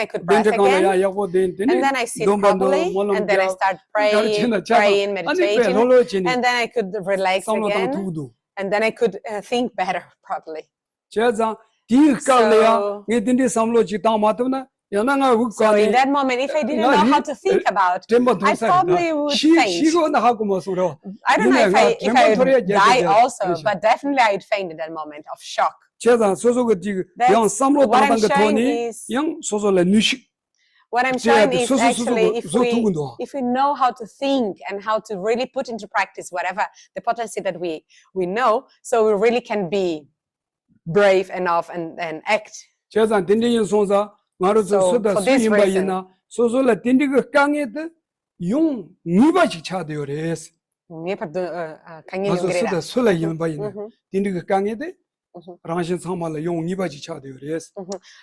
could breathe again, and then I sit properly, and then I start praying, meditating, and then I could relax again, and then I could think better properly. So in that moment, if I didn't know how to think about, I probably would faint. I don't know if I would die also, but definitely I'd faint in that moment of shock. What I'm showing is actually if we know how to think and how to really put into practice whatever the potency that we know, so we really can be brave enough and act. So for this reason,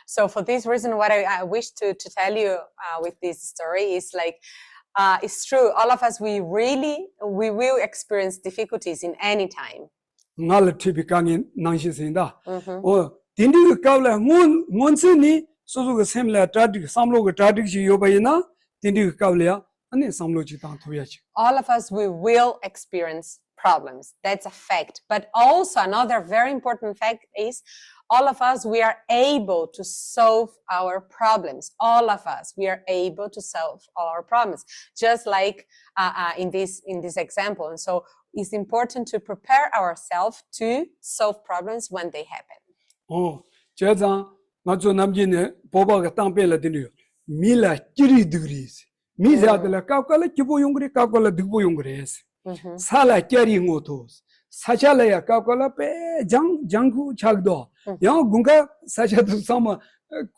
so for this reason, what I wish to tell you with this story is like, it's true, all of us, we will experience difficulties in any time. All of us, we will experience problems. That's a fact. But also another very important fact is all of us, we are able to solve our problems. All of us, we are able to solve our problems, just like in this example. And so it's important to prepare ourselves to solve problems when they happen. Sala carry ngotos. Sachalaya kakala pe jangu chagdo. Yang gunga sachatu sama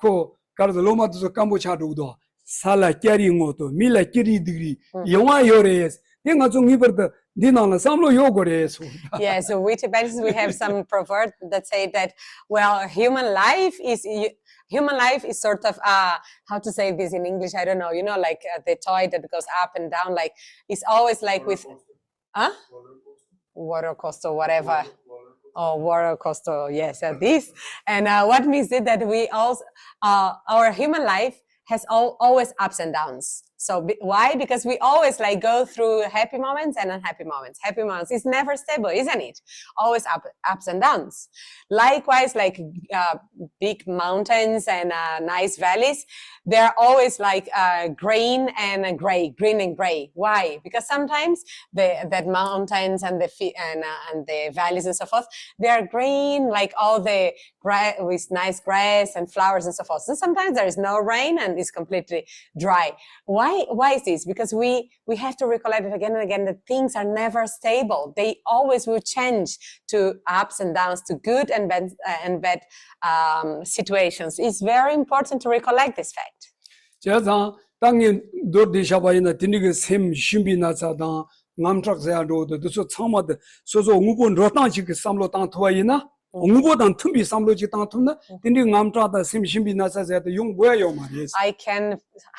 ko karzaloma to kambo chadudo. Sala carry ngoto. Mila kiri degree. Yoma yores. nga chung ngi ber dinang la samlo yo gore so. Yeah, so we Tibetans, we have some proverb that say that, well, human life is sort of, how to say this in English, I don't know, you know, like the toy that goes up and down, like it's always like with, water coaster, whatever. Oh, water coaster, yes, this. And what means it that we also, our human life has always ups and downs. So why? Because we always like go through happy moments and unhappy moments. Happy moments is never stable, isn't it? Always ups and downs. Likewise, like big mountains and nice valleys, they're always like green and gray. Why? Because sometimes that mountains and the valleys and so forth, they are green, like all the with nice grass and flowers and so forth. And sometimes there is no rain and it's completely dry. Why is this? Because we have to recollect it again and again that things are never stable. They always will change to ups and downs, to good and bad situations. It's very important to recollect this fact. 제가 당연 도디샤바이나 디니게 셈 심비나자다 남트락자야도 도서 참마데 소소 응우본 로탄식 삼로 땅 토와이나 응우보단 틈비 삼로지 땅 틈나 디니 남트라다 셈 심비나자자도 용 뭐야요 말이에요. I can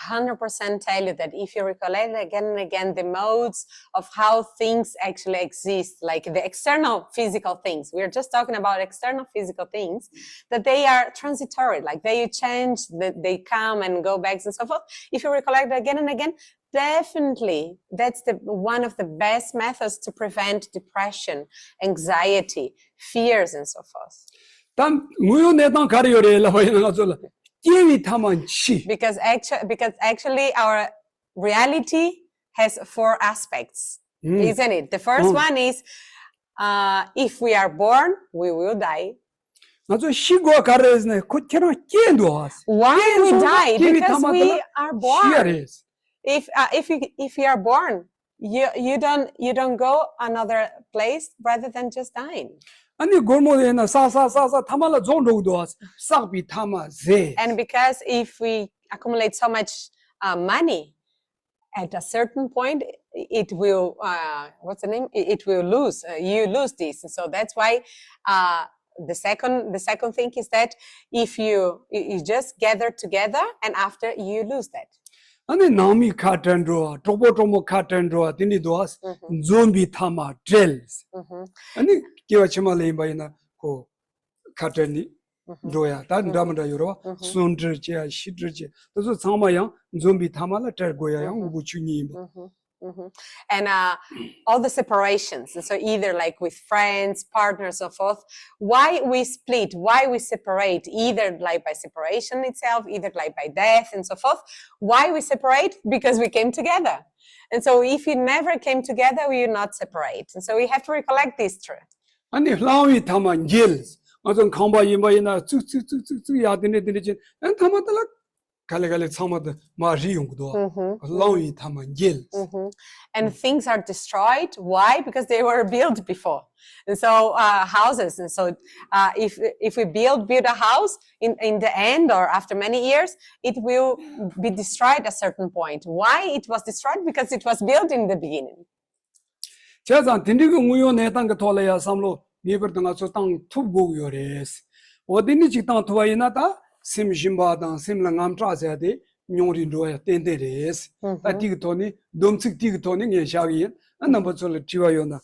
100% tell you that if you recollect again and again the modes of how things actually exist, like the external physical things, we're just talking about external physical things, that they are transitory, like they change, they come and go back and so forth. If you recollect again and again, definitely that's one of the best methods to prevent depression, anxiety, fears and so forth. Because actually our reality has 4 aspects, isn't it? The first one is if we are born, we will die. Why we die? Because we are born. If you are born, you don't go another place rather than just dying. And because if we accumulate so much money, at a certain point, it will It will lose. You lose this. So that's why the second thing is that if you just gather together and after you lose that. 아니 나미 카텐드로 토보토모 카텐드로 딘디도스 좀비 타마 젤스 아니 기와치말레 바이나 고 카텐니 로야 단 담다 요로 순드르제 시드르제 그래서 상마양 좀비 타마라 ter고야양 우부추니 And all the separations, and so either like with friends, partners, so forth, why we split, why we separate, either like by separation itself, either like by death and so forth. Why we separate? Because we came together. And so if we never came together, we will not separate. And so we have to recollect this truth. 아니 라위 타만 젤스 어떤 컴바 이마이나 쭈쭈쭈쭈 야드네드네진 안 타마달라 And things are destroyed. Why? Because they were built before. And so houses. And so if we build a house in the end or after many years, it will be destroyed at a certain point. Why it was destroyed? Because it was built in the beginning. 심심바당 심랑암 트라세데 뇽린도에 텐데레스 아티그토니 domsik티그토니 예샤기 안나버솔 지와요나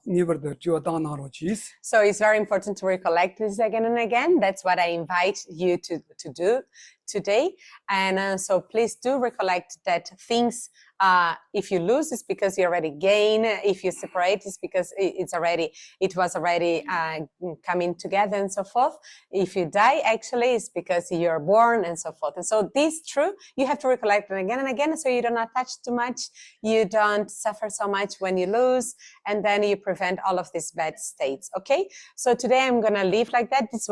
니버더 지와다나로지스. So it's very important to recollect this again and again. That's what I invite you to do today. And so please do recollect that things, if you lose, it's because you already gain. If you separate, it's because it was already coming together and so forth. If you die, actually, it's because you're born and so forth. And so this true, you have to recollect it again and again, so you don't attach too much, you don't suffer so much when you lose, and then you prevent all of these bad states. Okay, so today I'm gonna leave like that. This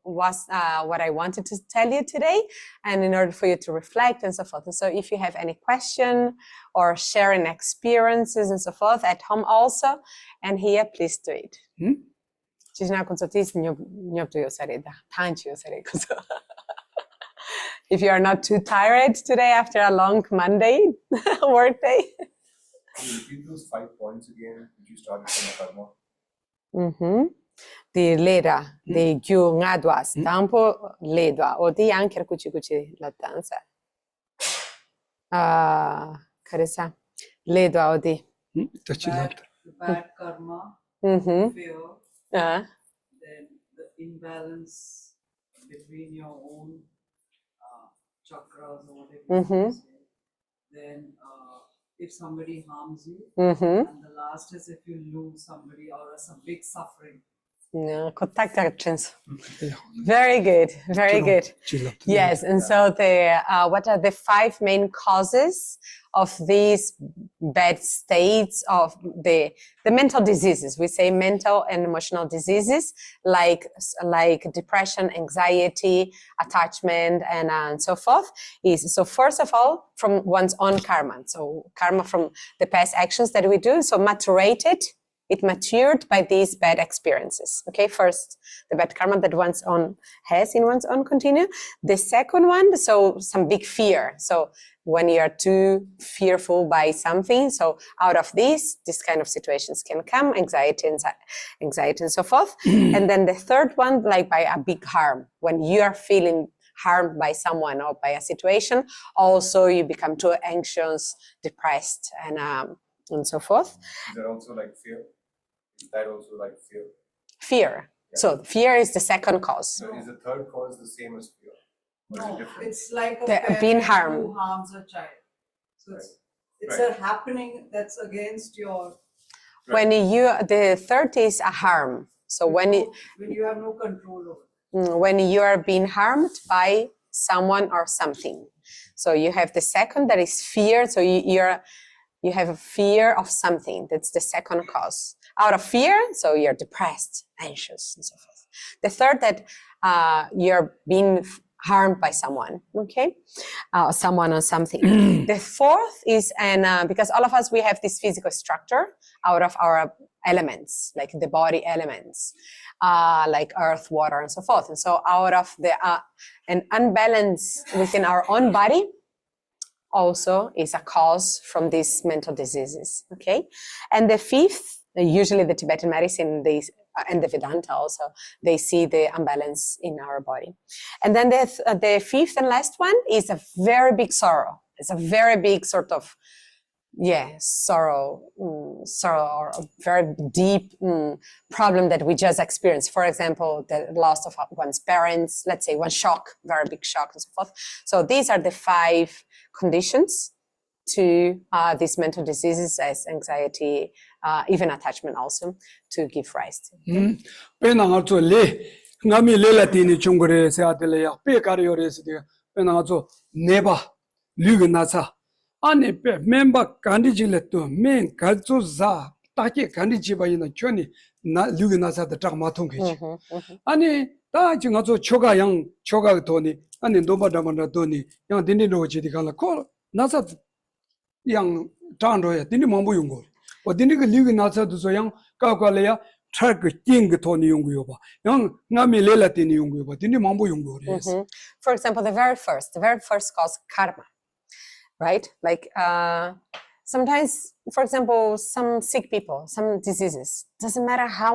was what I wanted to tell you today, and in order for you to reflect and so forth. And so if you have any question or sharing experiences and so forth at home also and here, please do it. If you are not too tired today after a long Monday work day. you repeat those 5 points again, which you started from karma? The leda, the gyu ngadwa, stampo ledwa, o di anche cuci la danza. Carissa, ledwa o di. Bad karma, Mm-hmm. fear, Uh, then the imbalance between your own chakras or whatever Mhm. you say. Then if somebody harms you, mm-hmm. and the last is if you lose somebody or some big suffering. No, contact actions. Very good, very good. Yes, and so the what are the 5 main causes of these bad states of the mental diseases? We say mental and emotional diseases like depression, anxiety, attachment, and so forth. So first of all, from one's own karma. So karma from the past actions that we do. So it matured by these bad experiences. Okay, first, the bad karma that one's own has in one's own continue. The second one, so some big fear. So when you are too fearful by something, so out of these kind of situations can come, anxiety and so forth. And then the third one, like by a big harm, when you are feeling harmed by someone or by a situation, also you become too anxious, depressed, and so forth. Is that also like fear? Is that also like fear? Fear. Yeah. So fear is the second cause. So is the third cause the same as fear? Or is it No, different? it's like a The parent being harmed. who harms a child. So it's Right. a happening that's against your. When the third is a harm. So when you have no control over it. when you are being harmed by someone or something. So you have the second, that is fear. So you have a fear of something. That's the second cause. Out of fear, so you're depressed, anxious, and so forth. The third, that you're being harmed by someone, okay? Someone or something. The fourth is, because all of us, we have this physical structure out of our elements, like the body elements, like earth, water, and so forth. And so out of an unbalance within our own body, also is a cause from these mental diseases, okay? And the fifth, usually the Tibetan medicine, and the Vedanta also, they see the imbalance in our body. And then the fifth and last one is a very big sorrow. It's a very big sort of, sorrow or a very deep problem that we just experienced. For example, the loss of one's parents, let's say one shock, very big shock and so forth. So these are the 5 conditions to these mental diseases as anxiety, even attachment also, to give rise to. Penangazo le ngami le latini chungore se atele ya pe kariores de penangazo neba lugnasa ane pe member kandijile to men kalzo za take kandijiba ina choni na lugnasa the dramaton geji ane ta jingazo choga yang choga toni ane ndoba damanda toni yang dini no jidi kala ko nasa yang tando ya dini mambu yungo o dini ke lugnasa do so yang ka kwale ya track king toni yungu yoba yang ngami le latini yungu yoba dini mambu yungo res. For example, the very first cause, karma. Right? Like sometimes, for example, some sick people, some diseases, doesn't matter how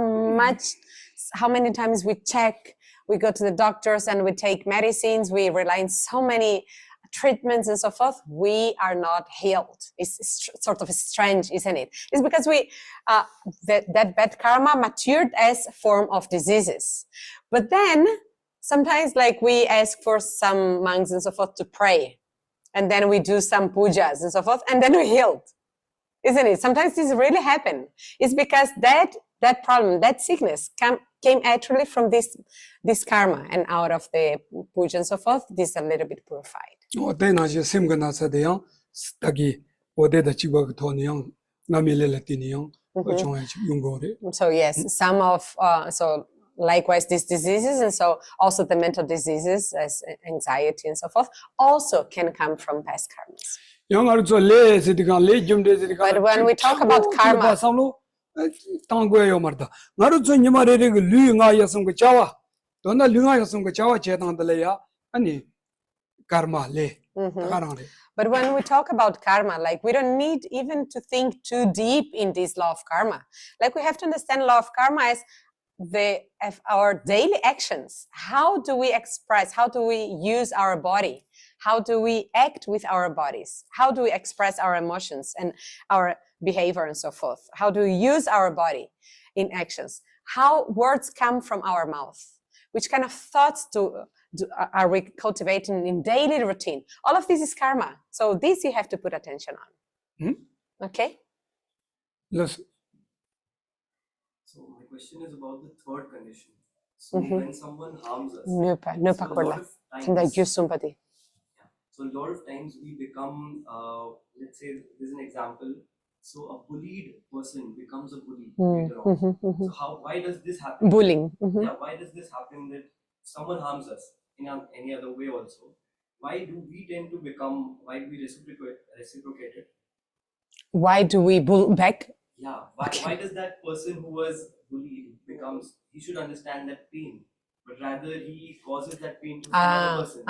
many times we check, we go to the doctors and we take medicines, we rely on so many treatments and so forth, we are not healed. It's sort of strange, isn't it? It's because that bad karma matured as a form of diseases. But then sometimes like we ask for some monks and so forth to pray. And then we do some pujas and so forth, and then we're healed, isn't it? Sometimes this really happen. It's because that problem, that sickness came actually from this karma, and out of the puja and so forth, this is a little bit purified. So yes, some of so likewise these diseases, and so also the mental diseases as anxiety and so forth also can come from past karmas. But when we talk about karma, Karang re. But when we talk about karma, like we don't need even to think too deep in this law of karma. Like we have to understand law of karma as our daily actions. How do we express? How do we use our body? How do we act with our bodies? How do we express our emotions and our behavior and so forth? How do we use our body in actions? How words come from our mouth? Which kind of thoughts are we cultivating in daily routine? All of this is karma. So this you have to put attention on. Okay? Yes. So my question is about the third condition. So when someone harms us, so a lot of times we become, let's say there's an example. So a bullied person becomes a bully later on. So why does this happen? Bullying. Yeah, why does this happen that someone harms us in any other way also? Why do we tend to become, why do we reciprocate it? Why do we bull back? Yeah, why does that person who was bullied he should understand that pain, but rather he causes that pain to another person.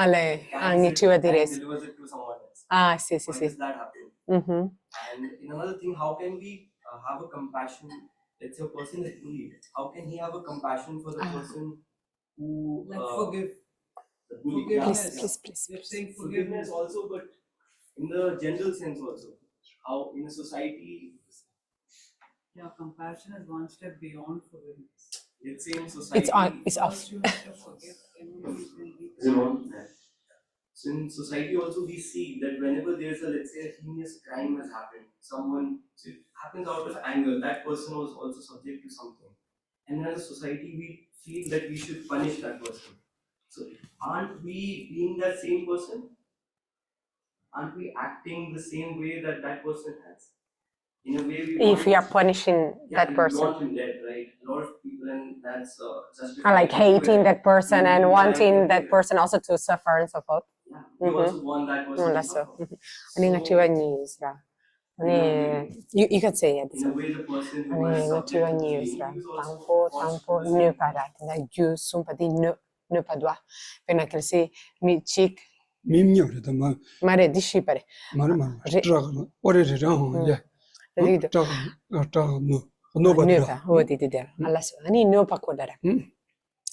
And delivers it to someone else. Why does that happen? And in another thing, how can we have a compassion? Let's say a person is bullied. How can he have a compassion for the person who forgive? The bully? Please. They're saying forgiveness also, but in the general sense also. How in a society. Yeah, compassion is one step beyond forgiveness. Let's say in society. It's off. You have to forgive anyone. So in society also we see that whenever there's let's say a heinous crime has happened, so it happens out of anger, that person was also subject to something. And as a society we feel that we should punish that person. So aren't we being that same person? Aren't we acting the same way that person has? In a way If we are punishing that person. We want him dead, right? A lot of people, and that's I like hating that person and wanting that person also to suffer and so forth. Yeah, we also want that person to suffer. You could say it. In a way, the person who was subject to pain, he was also forced to listen. Mimyo the man. Mare dishipare. Marama. What is it?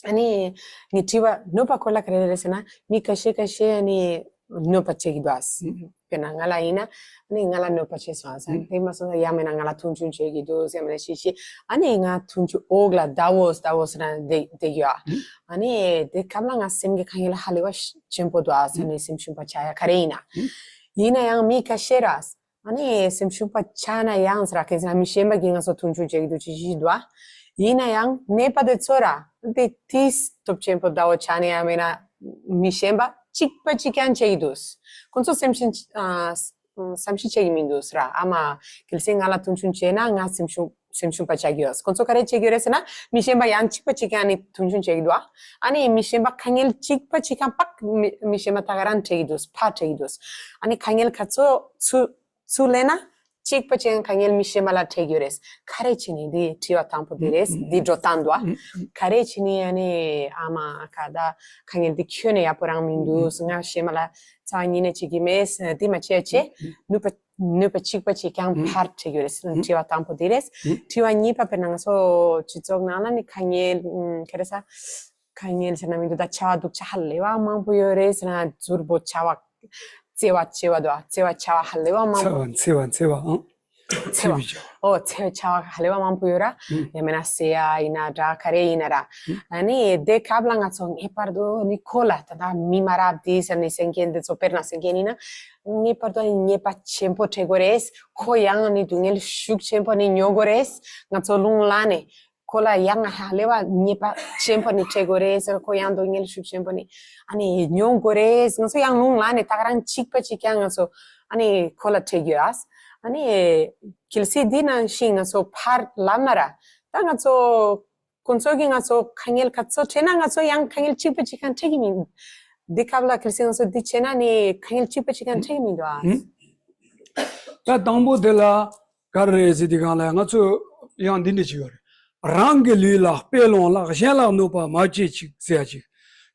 Ani nitiwa nopa kola krere sana mi kashe ani nopa chegidwas pena ngala ina ani ngala nopa cheswas ani maso yamena ngala tunchun chegidos yamena shishi ani nga tunchu ogla davos na de ya ani de kamla nga simge khangela halewa chempo dwas ani simchumpa chaya kareina ina yang mi kasheras ani simchumpa chana yang sra kesna mi shemba ginga so tunchu chegido chishidwa ina yang nepa de tsora de tis top tempo da ochani amena mishemba chikpa chikan cheidus konso samshin chegimindus ra ama kilsingala tunchun chena nga simshun pachagios konso kare chegiresena mishemba yang chikpa chikani tunchun chegidwa ani mishemba khangel chikpa chikan pak mishemba tagaran cheidus pa cheidus ani khangel khatso sulena chikpa chikan khangel mishemala chegiores kare chini di tiwa tampo dires di jotandwa kare chini ani ama kada khangel di kyone yaporang mindus nga shemala tsanine chigimes di macheche nupa chikpa chikan par chegiores tiwa tampo dires tiwa nipa penangso chichok nana ni khangel keresa khangel sanamindo da chawa dukcha hallewa mampuores na zurbo chawa cewa chawa halewa mam cewa chawa halewa mam puyora yamena sea ina da kare inara ani de kablanga song e pardo nicola tada mi marabdi sani sengen de soperna sengenina ni pardo ni pa tempo tegores koyang ni dungel shuk tempo ni nyogores ngaso lunglane kola yang halewa nipa tempo ni tegores koyang dungel shuk tempo ni ani nyogores ngaso yang lunglane tagarang chikpa chikyang so ani kola tegias ani kilsi dina shinga so par lamara tanga so konsogi nga so khangel khatso chena nga so yang khangel chikpa chikan tegimi dikabla kilsi nga so di chena ni khangel chikpa chikan tegimi do ta dambo de la karre sidigala nga so yang dini chigore rang lila pelon la shela no pa ma chi chi sia chi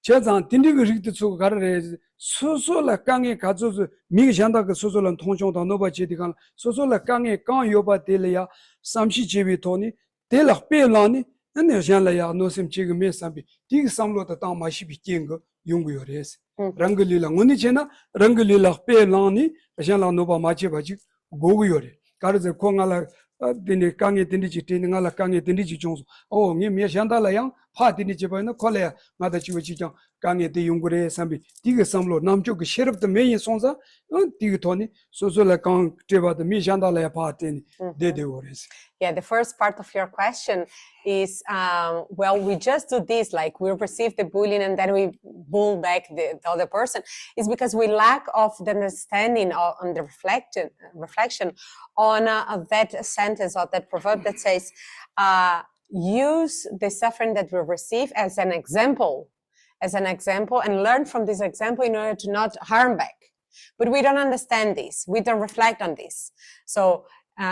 che zan dini rig de so karre 소소라 강에 가져서 미간다 그 소소란 통정도 노바 제디간 소소라 강에 강 요바 델이야 삼시 제비 토니 델라 빼라니 네 샹라야 노심 지금 메삼비 디기 삼로다 땅 마시 비긴 거 용구요레스 랑글리라 오니 제나 랑글리라 빼라니 샹라 노바 마치 바지 고구요레 가르제 콩알라 dini kange dini ji dini ngala kange dini ji jongso oh ngi me shanda la yang pha dini ji ba na khole ma da chi chi jang kange de yungure sambi diga samlo namcho ge sherab de me yin songsa diga thoni so so la kang te ba de me shanda la ya pha dini de ores. Yeah, the first part of your question is, well, we just do this, like we receive the bullying and then we bull back the other person, is because we lack of the understanding on the reflection on that sentence or that proverb that says, use the suffering that we receive as an example, and learn from this example in order to not harm back. But we don't understand this. We don't reflect on this. So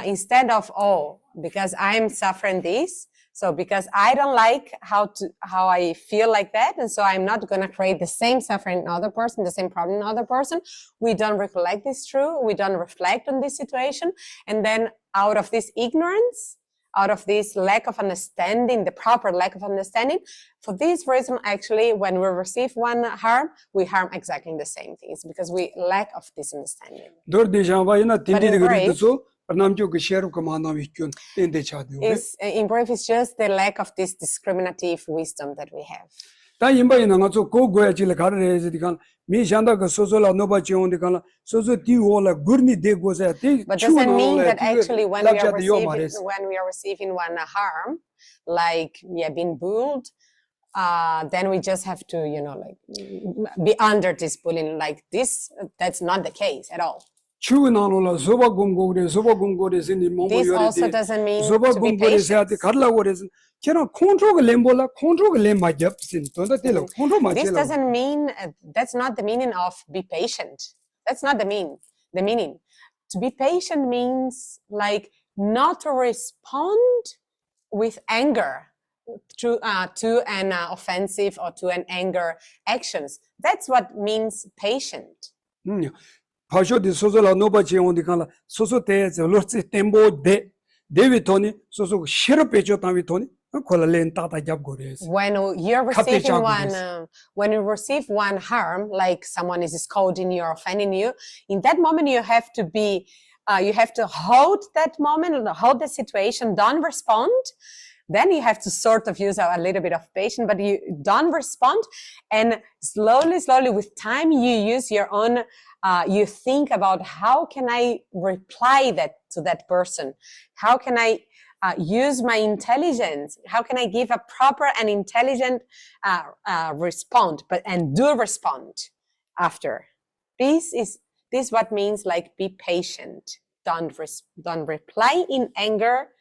instead of, oh, because I'm suffering this, so because I don't like how I feel like that, and so I'm not going to create the same suffering in other person, the same problem in other person, we don't recollect this true, we don't reflect on this situation, and then out of this ignorance, out of this lack of understanding, the proper lack of understanding, for this reason, actually, when we receive one harm, we harm exactly the same things, because we lack of this understanding. In brief, it's just the lack of this discriminative wisdom that we have. But doesn't mean that actually when we are receiving one harm, like being bullied, then we just have to, be under this bullying like this. That's not the case at all. This also doesn't mean to be patient. This doesn't mean, that's not the meaning of be patient. That's not the meaning. To be patient means like not to respond with anger to an offensive or to an anger actions. That's what means patient. When we receive one harm, like someone is scolding you or offending you, in that moment you have to be, you have to hold that moment, hold the situation, don't respond. Then you have to sort of use a little bit of patience, but you don't respond. And slowly, with time, you use your own, you think about how can I reply to that person? How can I use my intelligence? How can I give a proper and intelligent response, and do respond after? This what means like be patient. Don't reply in anger.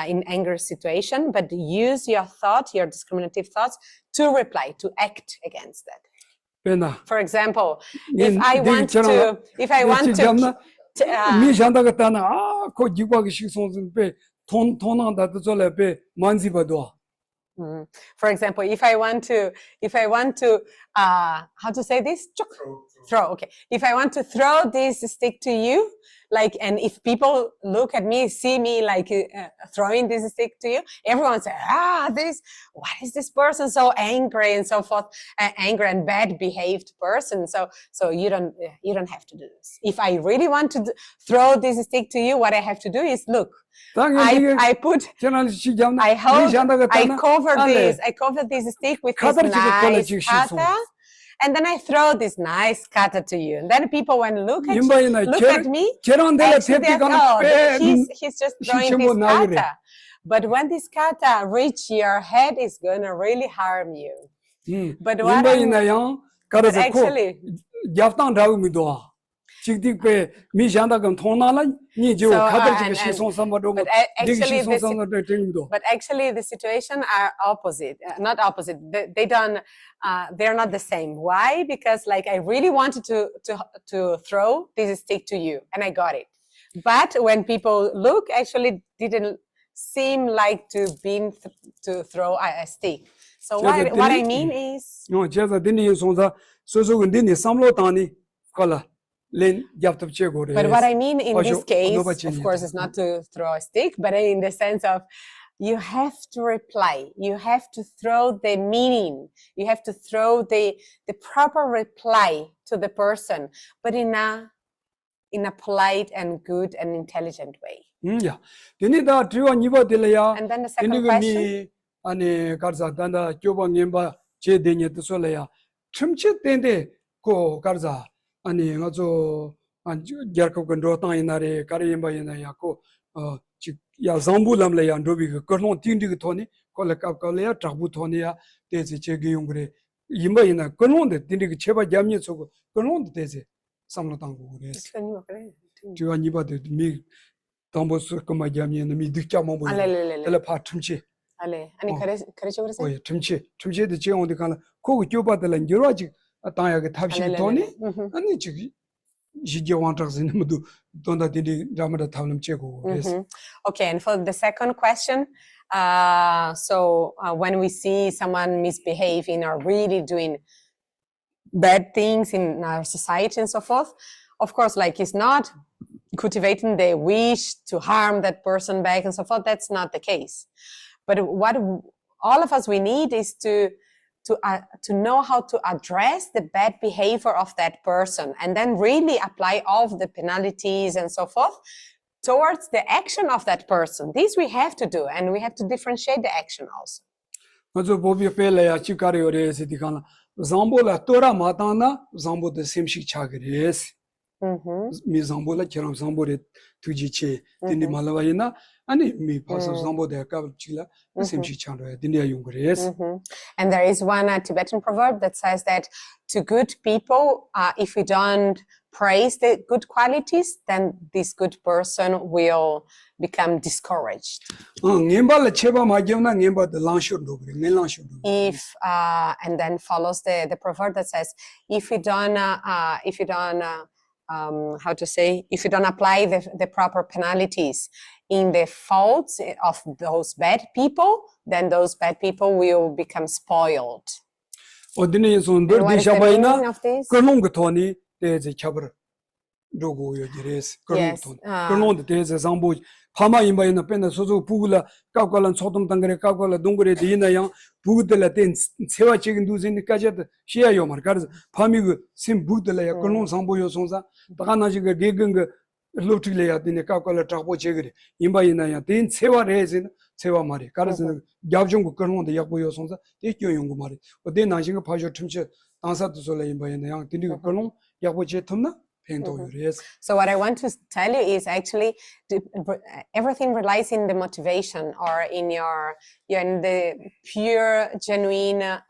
In anger situation, but use your thought, your discriminative thoughts, to reply, to act against that. For example, if I want for example, if I want to how to say this? Throw. Okay. If I want to throw this stick to you, like, and if people look at me, see me like throwing this stick to you, everyone say, what is this person so angry and so forth, angry and bad behaved person. So you don't have to do this. If I really want to throw this stick to you, what I have to do is look. I cover this stick with this nice kata, and then I throw this nice kata to you. And then people, when look at me, he's just throwing this kata. But when this kata reach your head, it's going to really harm you. But what actually... But actually the situation are opposite, not opposite. They don't, they're not the same. Why? Because like I really wanted to throw this stick to you, and I got it. But when people look, actually didn't seem like to throw a stick. So what I mean is. so ndini samlo tani kala len yaptap che gore. But what I mean in this Pasho, case, odoba of cheni course, yata. is not to throw a stick, but in the sense of you have to reply. You have to throw the meaning. You have to throw the proper reply to the person, but in a polite and good and intelligent way. Yeah. Dini da triwa niba delaya. And then the second question. Mi ane karza danda kyoba ngemba che denye tsolaya. Chimche tende ko karza ane ngazo gyarkap gandro ta inare kare yemba inaya ko ya zambu lamla ya ndobi korlon tindi thoni ko la kap ka ya trabu thoni ya teze che ge yongre yimba ina korlon de tindi cheba jamye so korlon de teze samlo tangu res triwa niba de mi tambo su kama jamye na mi dikcha mambo tele pa chimche Ale, ani kare chogre se? oye chimche de che on de kana ko kyoba de la njiro ji ta ya ge thapshi thoni ani chi Okay, and for the second question, when we see someone misbehaving or really doing bad things in our society and so forth, of course, like it's not cultivating the wish to harm that person back and so forth. That's not the case. But what all of us we need is to know how to address the bad behavior of that person and then really apply all of the penalties and so forth towards the action of that person. This we have to do, and we have to differentiate the action also. Mi zambola kiram zambore tujiche dindi malawayina ani mi pasa zambo de kabel chila simchi chando dindi ayungres. And there is one Tibetan proverb that says that to good people, if we don't praise the good qualities, then this good person will become discouraged. If and then follows the proverb that says, if you don't if you don't apply the proper penalties in the faults of those bad people, then those bad people will become spoiled. And what is the meaning of this? Yes. Hama imbayina pena sozo pugula kapkalan sotom tangare kapkala dungure dina yang bugdela ten sewa chegin duzin kajet shia yomar kar phami sim bugdela ya konon sambo yo sonza takana jiga gegeng lotile ya dine kapkala trapo chegre imbayina ya ten sewa rezin sewa mari kar gyabjong ko konon de yakbo yo sonza te kyo yong mari o de na jinga phajo tumche tansa tu sola imbayina yang dine konon yakbo che thumna. So what I want to tell you is actually everything relies in the motivation or in the pure, genuine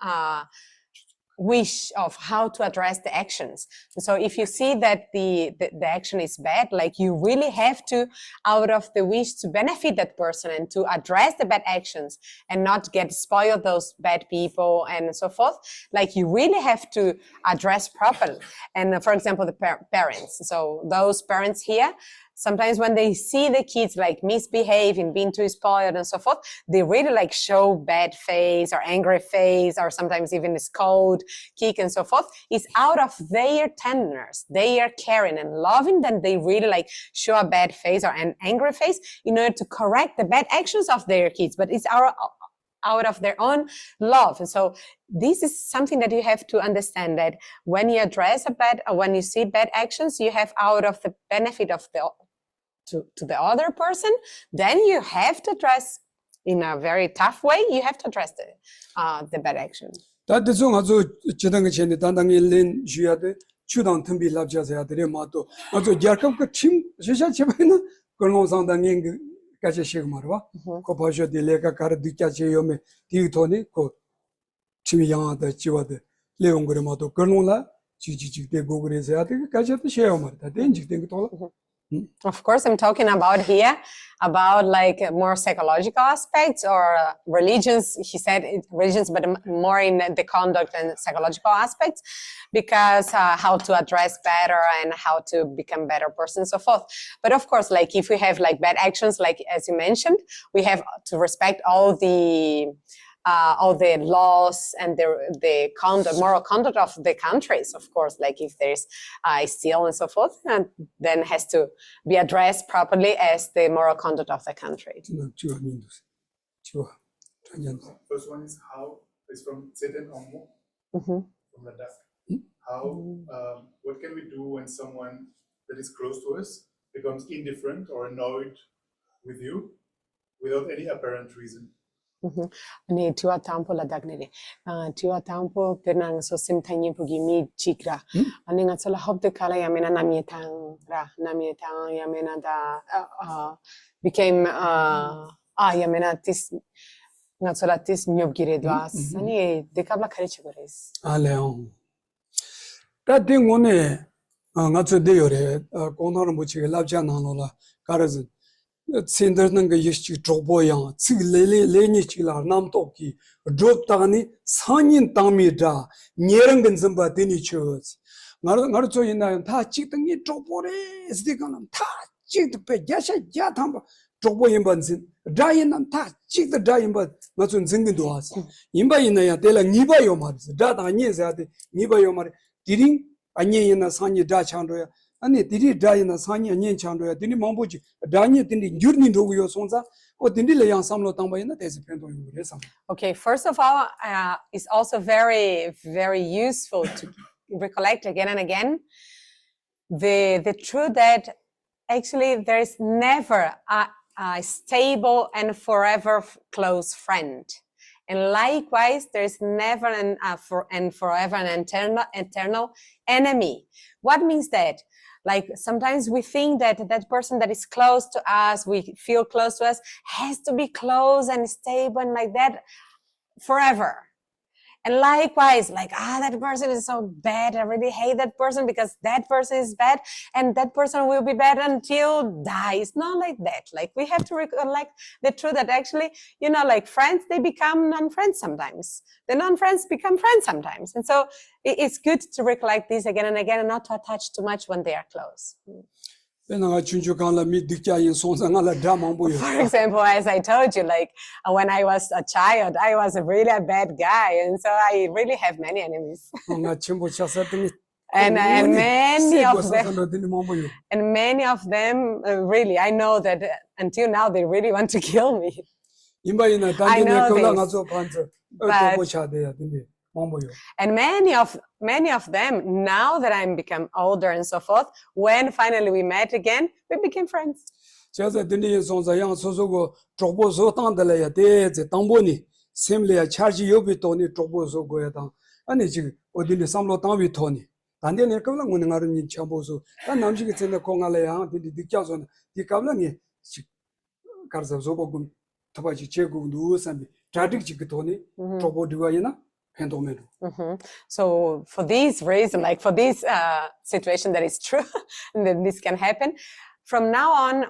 wish of how to address the actions. So if you see that the action is bad, like you really have to, out of the wish to benefit that person and to address the bad actions and not get spoiled those bad people and so forth, like you really have to address properly. And for example, the parents. So those parents here, sometimes when they see the kids like misbehaving, being too spoiled and so forth, they really like show bad face or angry face or sometimes even scold, kick and so forth. It's out of their tenderness, their caring and loving, that they really like show a bad face or an angry face in order to correct the bad actions of their kids. But it's out of their own love. And so this is something that you have to understand, that when you address when you see bad actions, you have out of the benefit of to the other person, then you have to address in a very tough way, you have to address the bad action. That is also chidang chen dandang len juyade chudang tumbi labja ya dere mato also jarkam ka chim shisha chebena kono sandang ing kache shigmarwa ko bhajo de leka kar dikya che yome ti thoni ko chimi yang da chiwa de leong gore mato kono la chi de gogre se ate kache te sheyomar da den jik de tola. Of course, I'm talking about here about like more psychological aspects or religions. He said religions, but more in the conduct and psychological aspects, because how to address better and how to become better person and so forth. But of course, like if we have like bad actions, like as you mentioned, we have to respect all the all the laws and the moral conduct of the countries, of course, like if there's steal and so forth, and then has to be addressed properly as the moral conduct of the country. First one is how, is from Tseten Ommo, Mhm. from Ladakh. How, what can we do when someone that is close to us becomes indifferent or annoyed with you without any apparent reason? Ne tua tampo la dagnere. Tua tampo penang so simtanyi pugi mi chikra. Ani nga sola hop de kala yamena namietang yamena da became yamena tis nga sola tis nyobgire dwas. Ani de kabla kare chigores. Aleon. That thing one nga so de yore konar mo chi labja na no la karaz Sender nanga yeshi drobo yang tsig le chi la nam to ki drop tani sanyin tami da nyerang gen zamba deni chos ngar cho ina ta chik tang ni drobo re sdi kanam ta chik de pe yasha ya tham drobo yin ban sin da yin nam ta chik de da yin ba nga chun zing do as yin ba yin ya de la ni ba yo mar da da ni za de ni ba yo mar diring anye yin na sanyi da chang do ya 아니 디리 다이나 사니 년 창도야 디니 망보지 다니 디니 뉴르니 로고요 손자 어 디니레 양 삼로 당바이나 대세 편도 그래서 Okay, first of all, it's also very, very useful to recollect again and again the truth that actually there is never a stable and forever close friend. And likewise, there is never forever an eternal enemy. What means that? Like sometimes we think that that person that is close to us, we feel close to us, has to be close and stable and like that forever. And likewise, like, that person is so bad. I really hate that person because that person is bad and that person will be bad until die. It's not like that. Like we have to recollect the truth that actually, like friends, they become non-friends sometimes. The non-friends become friends sometimes. And so it's good to recollect this again and again and not to attach too much when they are close. For example, as I told you, like when I was a child, I was a really bad guy, and so I really have many enemies. and many of them, really, I know that until now they really want to kill me. I know this. And many of them, now that I'm become older and so forth, when finally we met again, we became friends. So for this reason, like for this situation that is true, and that this can happen, from now on,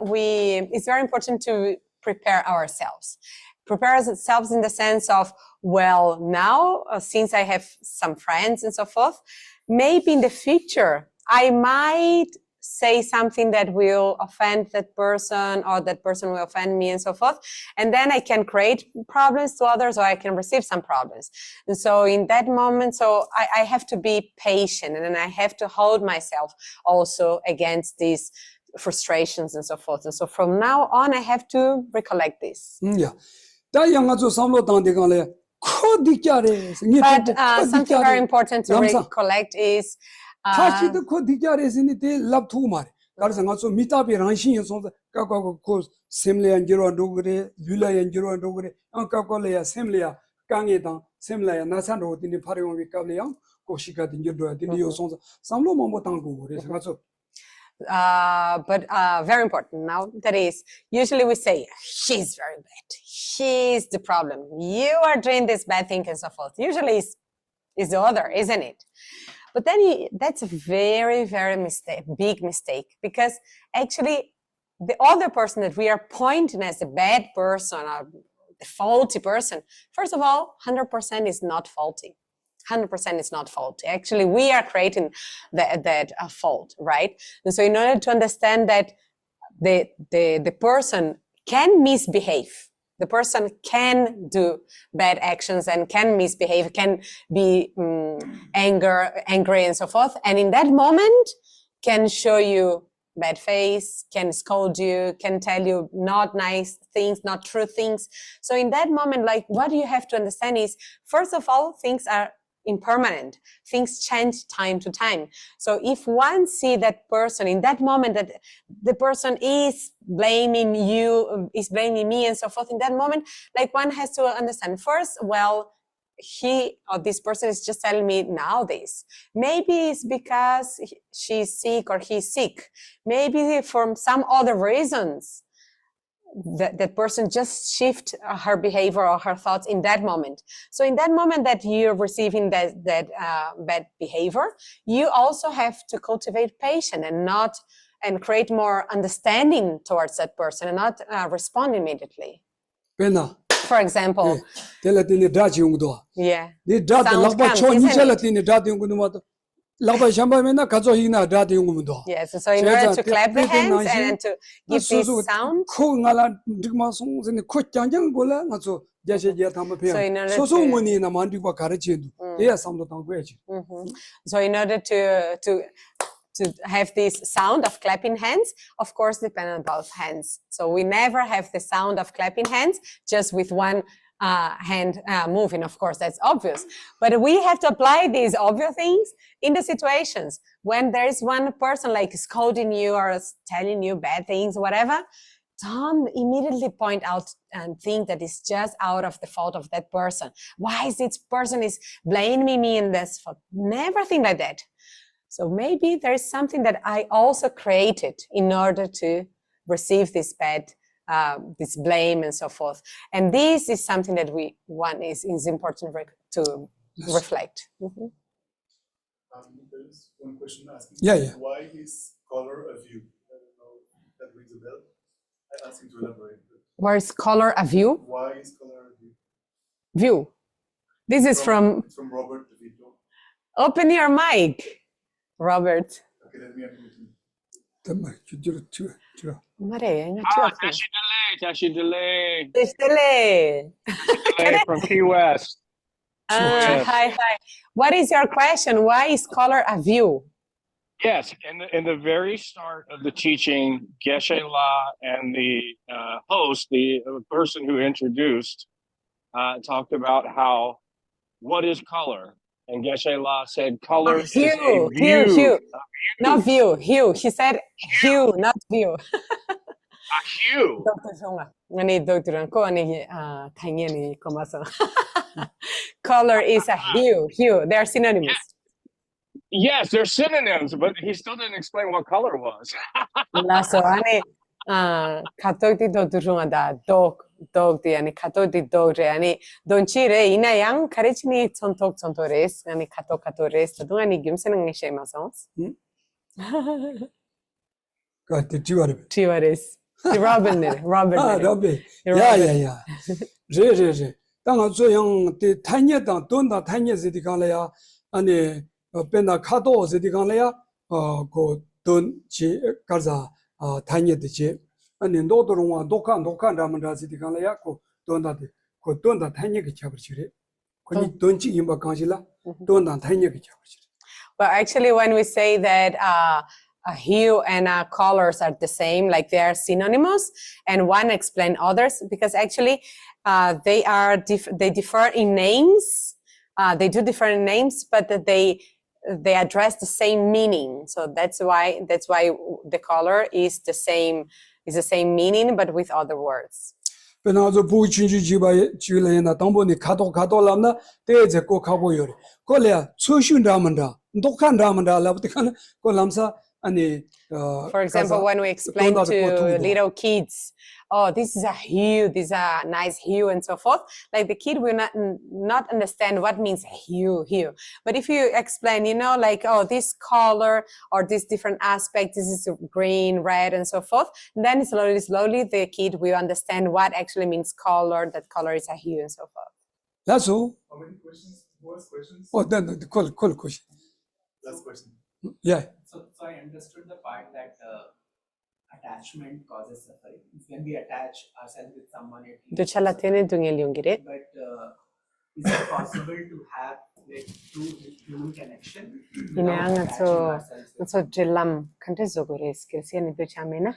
it's very important to prepare ourselves. Prepare ourselves in the sense of, well, now, since I have some friends and so forth, maybe in the future, I might say something that will offend that person or that person will offend me and so forth. And then I can create problems to others or I can receive some problems. And so in that moment, I have to be patient and then I have to hold myself also against these frustrations and so forth. And so from now on, I have to recollect this. Yeah. But something very important to recollect is but very important now, that is, usually we say, she's very bad, she's the problem, you are doing this bad thing and so forth. Usually is the other, isn't it? But then that's a very, very big mistake, because actually the other person that we are pointing as a bad person or a faulty person, first of all, 100% is not faulty. 100% is not faulty. Actually, we are creating that fault, right? And so in order to understand that the person can misbehave, The person can do bad actions and can misbehave, can be angry and so forth. And in that moment can show you bad face, can scold you, can tell you not nice things, not true things. So in that moment, like what you have to understand is, first of all, things are impermanent. Things change time to time. So if one see that person in that moment that the person is blaming you, is blaming me and so forth, in that moment, like one has to understand first, well, he or this person is just telling me now this. Maybe it's because she's sick or he's sick. Maybe from some other reasons that person just shift her behavior or her thoughts in that moment. So in that moment that you're receiving that bad behavior, you also have to cultivate patience and create more understanding towards that person and not respond immediately. Pena. For example, Telatini Dutch Yungdo. yeah. The Dutch Sound Laba comes, Choni isn't it? Chalatini Dati Yungumudo. Laba Shambamena Kazohina Dati Yungumudo. Yes, so in order to clap the hands and to give this sound, Kungala Digmasons in the Kutjangan Gola, not so Geshe Lharampa. So in order So to- many in a Mandiba Karachin. Yes, some of the language. so in order to have this sound of clapping hands, of course, depend on both hands. So we never have the sound of clapping hands just with one hand moving. Of course, that's obvious. But we have to apply these obvious things in the situations when there is one person like scolding you or telling you bad things, whatever. Don't immediately point out and think that it's just out of the fault of that person. Why is this person is blaming me in this fault? Never think like that. So maybe there is something that I also created in order to receive this bad, this blame and so forth. And this is something that is important to reflect. There is one question asking, Yeah. why is color a view? I don't know if that rings a bell. I asked him to elaborate. But Where is color a view? why is color a view? View. This is It's from from Robert De Vito. open your mic, Robert. Okay, let me unmute him. Tashi delay Delay. from Key West. Yes. Hi. What is your question? Why is color a view? Yes, in the very start of the teaching, Geshe La and the host, the person who introduced, talked about what is color? And Geshe La said, color is a view. Hue. Not view, hue. He said hue, not view. A hue. Color is a hue. They're synonymous. Yes, they're synonyms, but he still didn't explain what color was. So katok da dog di ani katok di dog re ani donchire ina yang karechni chontok res ani katok res to ani gimsen ngi shemasons. Got the Tiwari. Tiwares. Robin. Robin. Yeah. Re. Tang so young the Tanya don't the Tanya City Galea and the Pena Kato City Galea go don't chi Gaza Tanya the chip. And in Dodoruma, Dokan, Ramanda City Galea go don't the Tanya Chabachiri. Don't you in Bakangila? Don't Tanya Chabachiri. Well, actually, when we say that a hue and colors are the same, like they are synonymous, and one explain others, because actually they differ in names. They do differ in names, but they address the same meaning. So that's why the color is the same meaning, but with other words. Penazo Puchinji Chilena, Tomboni, Kato Lamna, there's a go cowboy. Kolea, Sushun Ramanda, Dokan Ramanda, Lavtikan, Kolamsa, and for example, when we explain to little kids, oh, this is a hue, this is a nice hue, and so forth, like the kid will not understand what means hue. But if you explain, like, oh, this color or this different aspect, this is green, red, and so forth, then slowly the kid will understand what actually means color, that color is a hue, and so forth. That's all. How many questions? More questions? Oh, then the call question. Last question. Yeah. So I understood the part that attachment causes suffering. When we attach ourselves with someone, it leads to Duchala suffering. tene dungel yungire. But is it possible to have like true human connection without Ine attaching anga ourselves with so drilam kante zogore skills yani duchamena.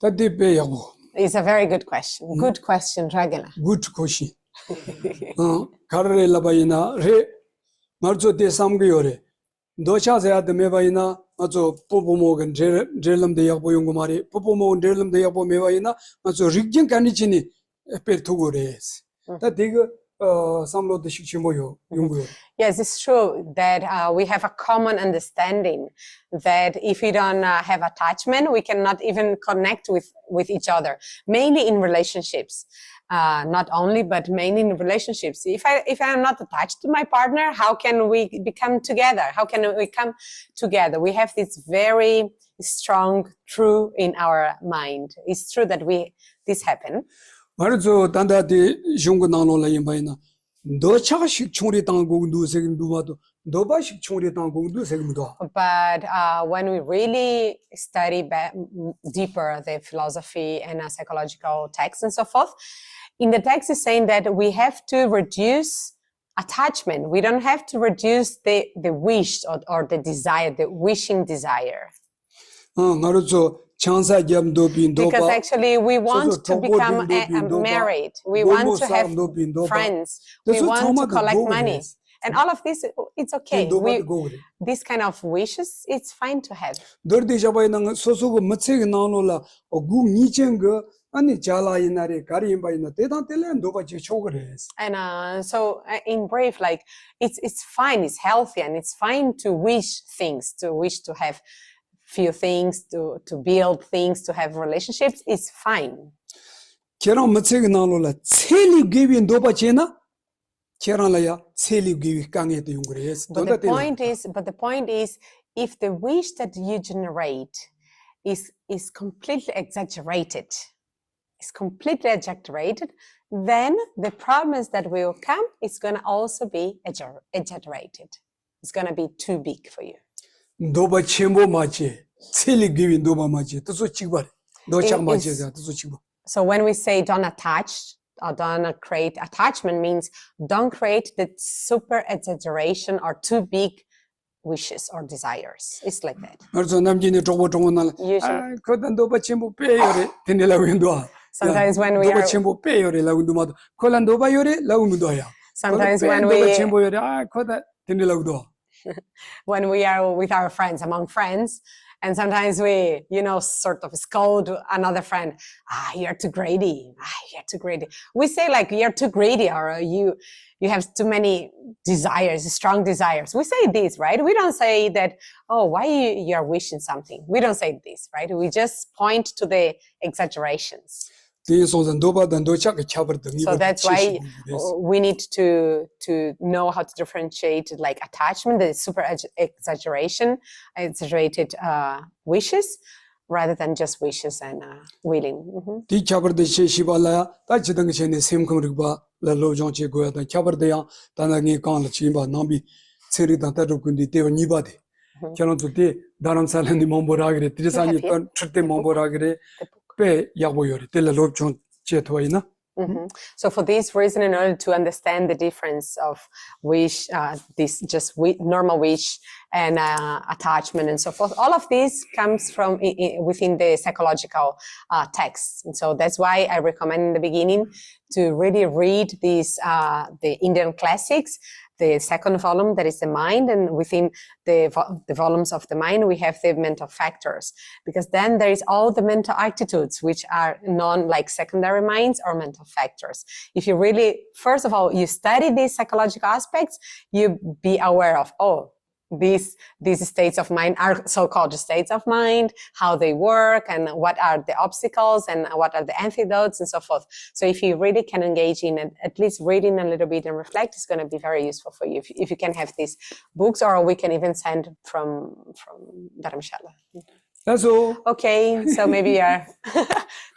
Tadi pe yabo. It's a very good question. Good question, Ragala. Good question. Karre labayina re marzo te samgi yore. Docha zayad mebayina mazo popo mogan drelam de yabo yungumari popo mogan drelam de yabo mebayina mazo rigjin kanichini per tugores. Tadi samlo de shikchimoyo yunguyo. Yes, it's true that we have a common understanding that if we don't have attachment, we cannot even connect with each other, mainly in relationships. Not only, but mainly in relationships. If I am not attached to my partner, how can we become together? How can we come together? We have this very strong true in our mind. It's true that this happen. Marzo tanda de jungu nano la yimbayina. Docha shik chungri tango ndu segim dumato. Doba shik chungri tango ndu segim do. But when we really study deeper the philosophy and psychological texts and so forth, in the text is saying that we have to reduce attachment. We don't have to reduce the wish or the desire, the wishing desire. Because actually we want to become married. We want to have friends. We want to collect money. And all of this, it's okay. This kind of wishes, it's fine to have. And so in brief, like it's fine, it's healthy, and it's fine to wish things, to wish to have few things, to build things, to have relationships. It's fine. But the point is, if the wish that you generate is completely exaggerated, then the problems that will come is going to also be exaggerated. It's going to be too big for you. So when we say don't attach or don't create attachment, means don't create the super exaggeration or too big wishes or desires. It's like that. Sometimes when we are when we are with our friends, among friends, and sometimes we, sort of scold another friend, you're too greedy, you're too greedy. We say like, you're too greedy, or you have too many desires, strong desires. We say this, right? We don't say that, oh, why you're wishing something. We don't say this, right? We just point to the exaggerations. So that's why we need to know how to differentiate like attachment, the super exaggerated wishes, rather than just wishes and willing. So for this reason, in order to understand the difference of wish, this just normal wish and attachment and so forth, all of this comes from within the psychological texts. And so that's why I recommend in the beginning to really read these the Indian classics. The second volume, that is the mind, and within the volumes of the mind, we have the mental factors, because then there is all the mental attitudes, which are known like secondary minds or mental factors. If you really, first of all, you study these psychological aspects, you be aware of, these states of mind are so-called states of mind, how they work, and what are the obstacles, and what are the antidotes, and so forth. So if you really can engage in at least reading a little bit and reflect, it's going to be very useful for you. If you can have these books, or we can even send from Dharamsala. That's all. Okay, so maybe you're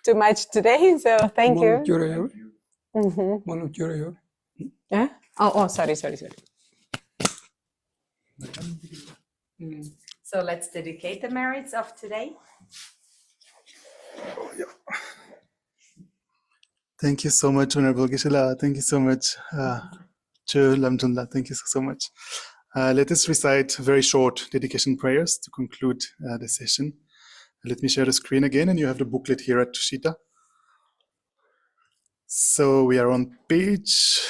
too much today, so thank you. Yeah? Oh, sorry. So let's dedicate the merits of today. Thank you so much, Venerable Geshe. Thank you so much, Che Lamjunla. Thank you so much. Let us recite very short dedication prayers to conclude the session. Let me share the screen again, and you have the booklet here at Tushita. So we are on page,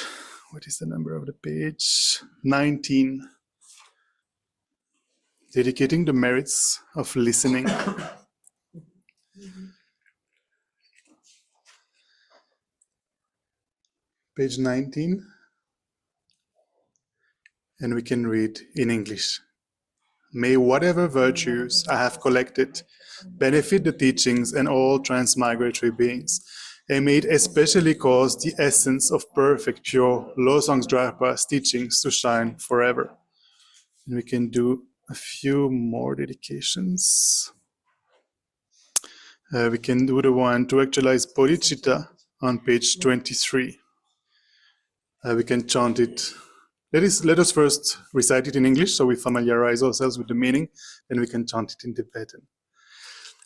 what is the number of the page? 19. Dedicating the merits of listening. Page 19. And we can read in English. May whatever virtues I have collected benefit the teachings and all transmigratory beings, and may it especially cause the essence of perfect, pure Losang Drapa's teachings to shine forever. And we can do a few more dedications. We can do the one to actualize bodhicitta on page 23. We can chant it. Let us first recite it in English so we familiarize ourselves with the meaning, then we can chant it in Tibetan.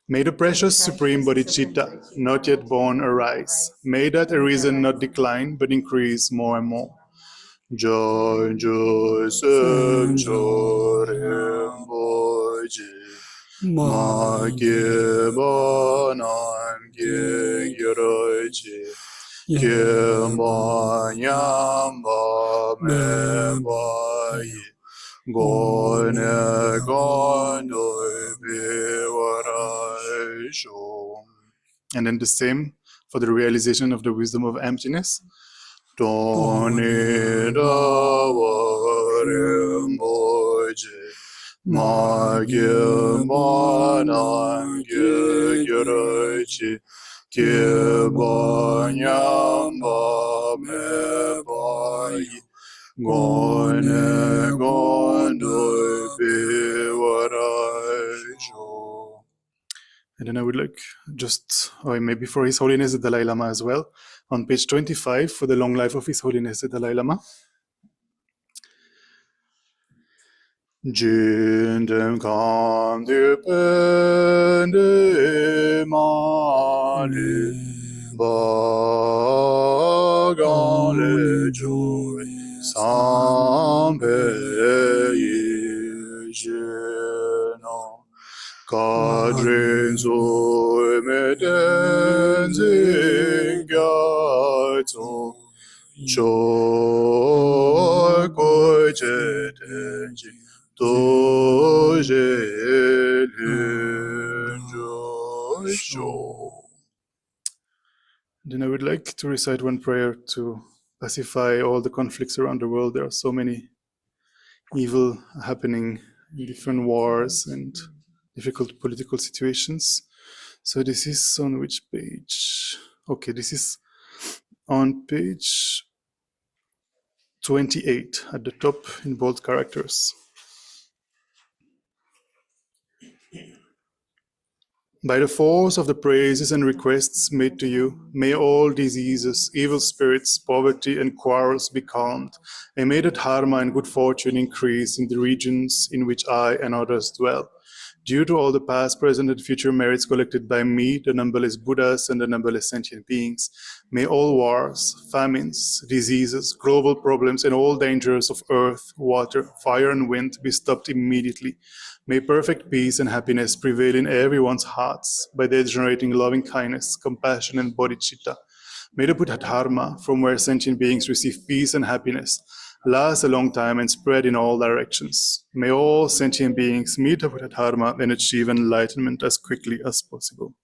May the precious supreme bodhicitta, not yet born, arise. May that arisen not decline, but increase more and more. Gyaltsen Tsering Ma ge ba nan ge gyoro ji ge ma nyam ba me ba yi go ne go do be wara sho. And then the same for the realization of the wisdom of emptiness. Doni da wa rinpo ji ma ge ma nan ge gyoro ji ge ba nyam ba me ba yi go ne go do be wara sho. And then I would like just, or maybe for His Holiness the Dalai Lama as well, on page 25 for the long life of His Holiness the Dalai Lama. Jindem Kham dipende mani bagan le joy sambe yijeno kadrin zoi meden zingyatso choy koi chetenji doje lunjo. Then I would like to recite one prayer to pacify all the conflicts around the world. There are so many evil happening in different wars and difficult political situations. So this is on which page? Okay, this is on page 28 at the top in bold characters. By the force of the praises and requests made to you, may all diseases, evil spirits, poverty, and quarrels be calmed, and may the Dharma and good fortune increase in the regions in which I and others dwell. Due to all the past, present, and future merits collected by me, the numberless Buddhas, and the numberless sentient beings, may all wars, famines, diseases, global problems, and all dangers of earth, water, fire, and wind be stopped immediately. May perfect peace and happiness prevail in everyone's hearts by their generating loving kindness, compassion, and bodhicitta. May the Buddha Dharma, from where sentient beings receive peace and happiness, last a long time and spread in all directions. May all sentient beings meet the Buddha Dharma and achieve enlightenment as quickly as possible.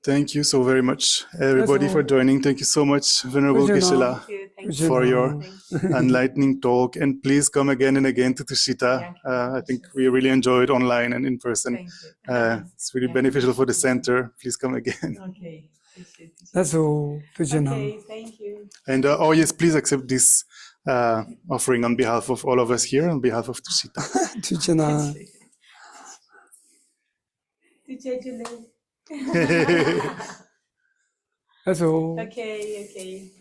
Thank you so very much, everybody, for joining. Thank you so much, Venerable Geshe, for your enlightening talk. And please come again and again to Tushita. I think we really enjoyed online and in person. It's really beneficial for the center. Please come again. Okay. That's all. Okay, thank you. And oh yes, please accept this offering on behalf of all of us here, on behalf of Tushita. Tuchana. Okay, That's all. okay.